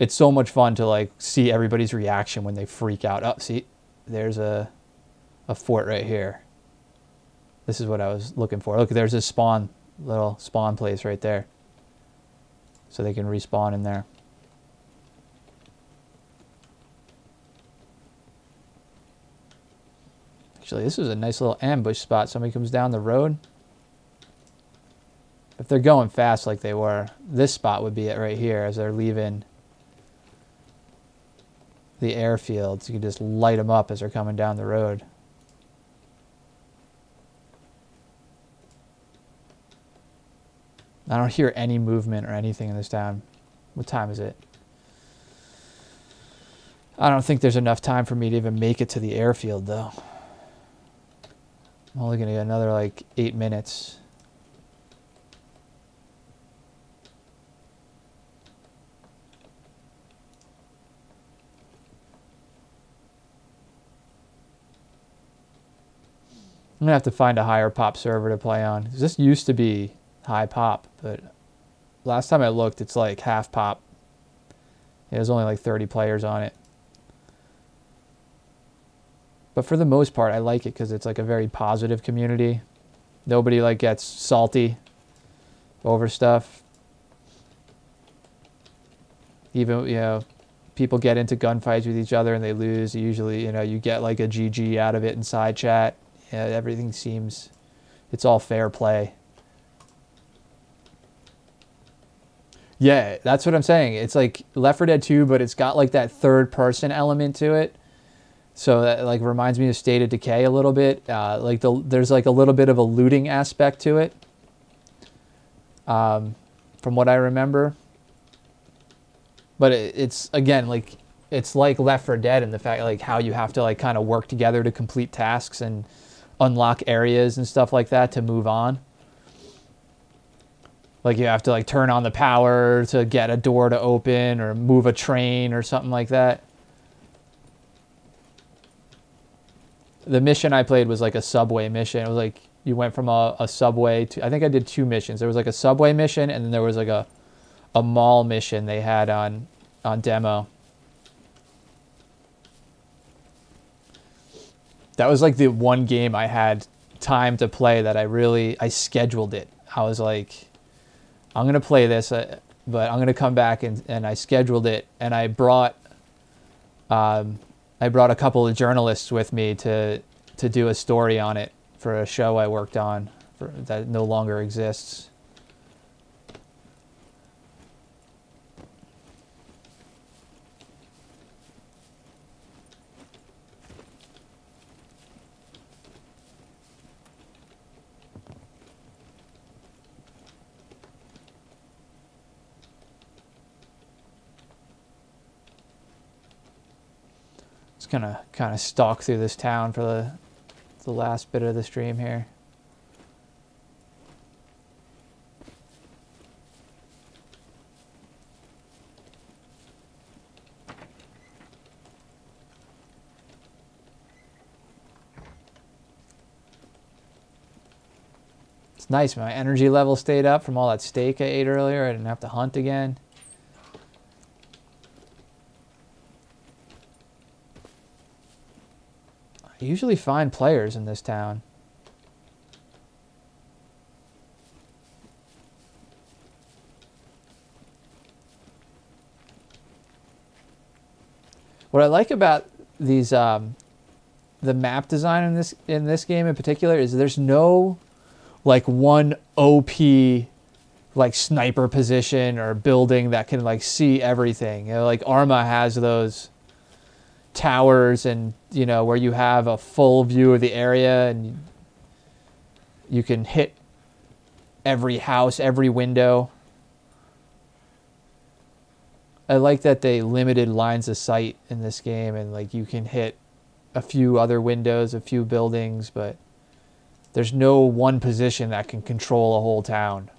so much fun to see everybody's reaction when they freak out. Oh, see, there's a fort right here. This is what I was looking for. Look, there's a little spawn place right there. So they can respawn in there. Actually, this is a nice little ambush spot. Somebody comes down the road. If they're going fast like they were, this spot would be it right here as they're leaving the airfield. So you can just light them up as they're coming down the road. I don't hear any movement or anything in this town. What time is it? I don't think there's enough time for me to even make it to the airfield, though. I'm only going to get another, like, 8 minutes. I'm going to have to find a higher pop server to play on. This used to be high pop, but last time I looked, it's like half pop. There's only like 30 players on it. But for the most part, I like it because it's like a very positive community. Nobody like gets salty over stuff. Even, you know, people get into gunfights with each other and they lose. Usually, you know, you get like a GG out of it in side chat. Yeah, everything seems, it's all fair play. Yeah, that's what I'm saying. It's like Left 4 Dead 2, but it's got like that third person element to it. So that like reminds me of State of Decay a little bit. There's like a little bit of a looting aspect to it. From what I remember. But it's again like it's like Left 4 Dead in the fact like how you have to like kind of work together to complete tasks and unlock areas and stuff like that to move on. Like you have to like turn on the power to get a door to open or move a train or something like that. The mission I played was like a subway mission. It was like you went from a subway to, I think I did 2 missions. There was like a subway mission and then there was like a mall mission they had on demo. That was like the one game I had time to play that I scheduled it. I was like, I'm going to play this, but I'm going to come back and I scheduled it. And I brought a couple of journalists with me to do a story on it for a show I worked on that no longer exists. Just gonna kind of stalk through this town for the last bit of the stream here. It's nice, my energy level stayed up from all that steak I ate earlier. I didn't have to hunt again. I usually find players in this town. What I like about these the map design in this game in particular is there's no like one OP like sniper position or building that can like see everything. You know, like Arma has those towers and you know where you have a full view of the area and you can hit every house, every window. I like that they limited lines of sight in this game and like you can hit a few other windows, a few buildings, but there's no one position that can control a whole town.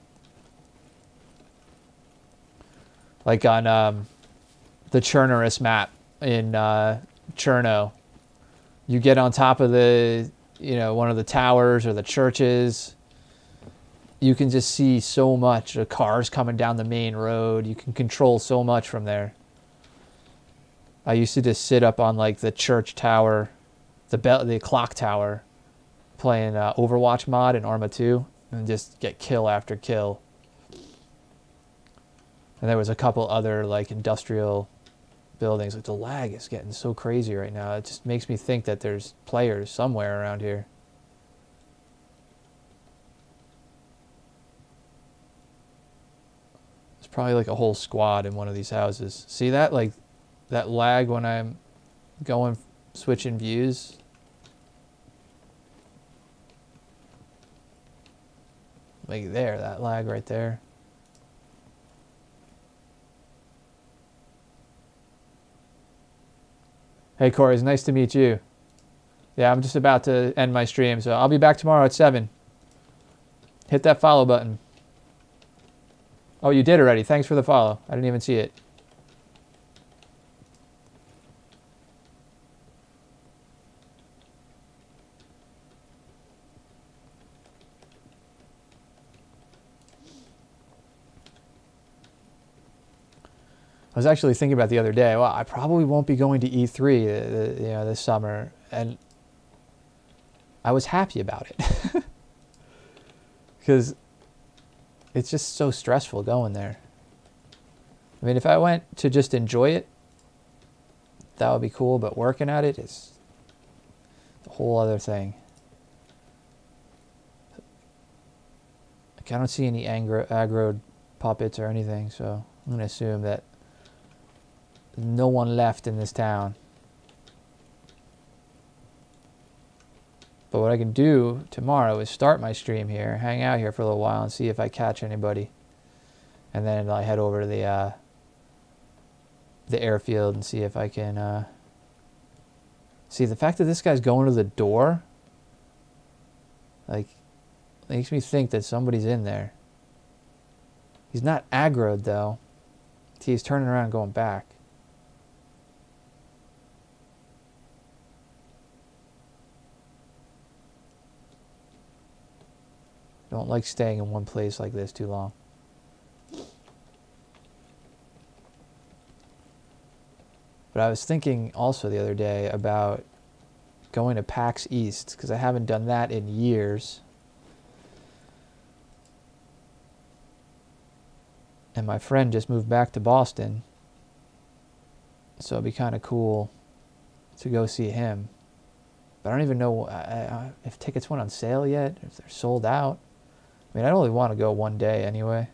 Like on the Chernobyl map in Cherno, you get on top of the, you know, one of the towers or the churches. You can just see so much. The cars coming down the main road. You can control so much from there. I used to just sit up on like the church tower, the clock tower, playing Overwatch mod in Arma 2, and just get kill after kill. And there was a couple other like industrial buildings. Like the lag is getting so crazy right now. It just makes me think that there's players somewhere around here. probably like a whole squad in one of these houses. See that? Like, that lag when I'm going, switching views. Like there, that lag right there. Hey Corey, it's nice to meet you. Yeah, I'm just about to end my stream, so I'll be back tomorrow at 7. Hit that follow button. Oh, you did already. Thanks for the follow. I didn't even see it. I was actually thinking about the other day, well, I probably won't be going to E3 this summer, and I was happy about it. Because it's just so stressful going there. I mean, if I went to just enjoy it, that would be cool, but working at it is a whole other thing. Like, I don't see any aggroed puppets or anything, so I'm going to assume that no one left in this town. But what I can do tomorrow is start my stream here, hang out here for a little while, and see if I catch anybody. And then I head over to the airfield and see if I can... See, the fact that this guy's going to the door, like, makes me think that somebody's in there. He's not aggroed, though. See, he's turning around and going back. Don't like staying in one place like this too long. But I was thinking also the other day about going to PAX East, because I haven't done that in years. And my friend just moved back to Boston, so it'd be kind of cool to go see him. But I don't even know if tickets went on sale yet, if they're sold out. I mean, I only want to go one day anyway.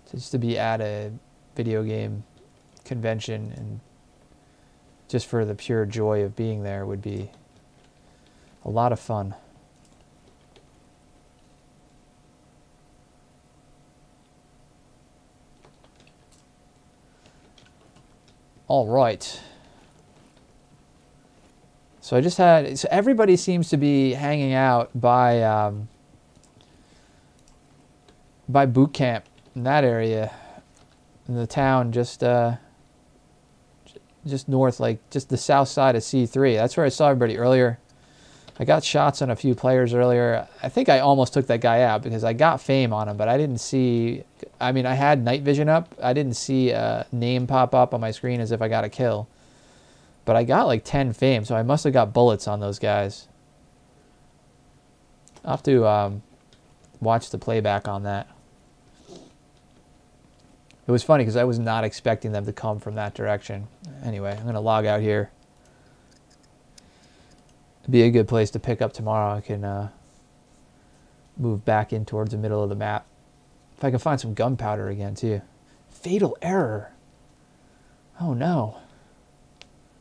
So just to be at a video game convention and just for the pure joy of being there would be a lot of fun. All right. So I just had, so everybody seems to be hanging out by boot camp in that area, in the town just north, like just the south side of C3. That's where I saw everybody earlier. I got shots on a few players earlier. I think I almost took that guy out because I got fame on him, but I didn't see... I mean, I had night vision up. I didn't see a name pop up on my screen as if I got a kill. But I got like 10 fame, so I must have got bullets on those guys. I'll have to watch the playback on that. It was funny because I was not expecting them to come from that direction. Anyway, I'm going to log out here. Be a good place to pick up tomorrow. I can move back in towards the middle of the map. If I can find some gunpowder again too. Fatal error. Oh no.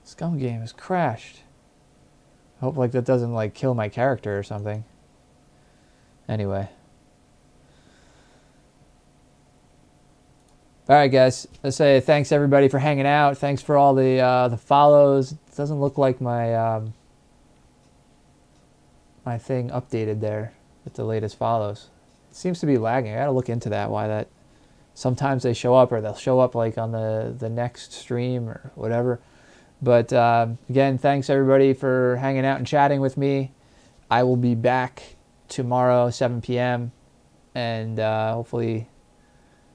Scum game has crashed. I hope like that doesn't like kill my character or something. Anyway. Alright guys, let's say thanks everybody for hanging out. Thanks for all the follows. It doesn't look like my my thing updated there with the latest follows. It seems to be lagging. I gotta look into that, why that sometimes they show up or they'll show up like on the next stream or whatever. But again, thanks everybody for hanging out and chatting with me. I will be back tomorrow 7 p.m. and hopefully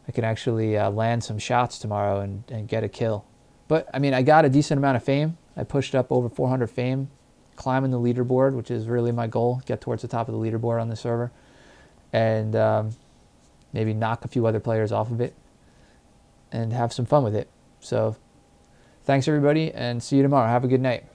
I can actually land some shots tomorrow and get a kill. But I mean, I got a decent amount of fame. I pushed up over 400 fame, climbing the leaderboard, which is really my goal, get towards the top of the leaderboard on the server, and maybe knock a few other players off of it and have some fun with it. So thanks everybody, and see you tomorrow. Have a good night.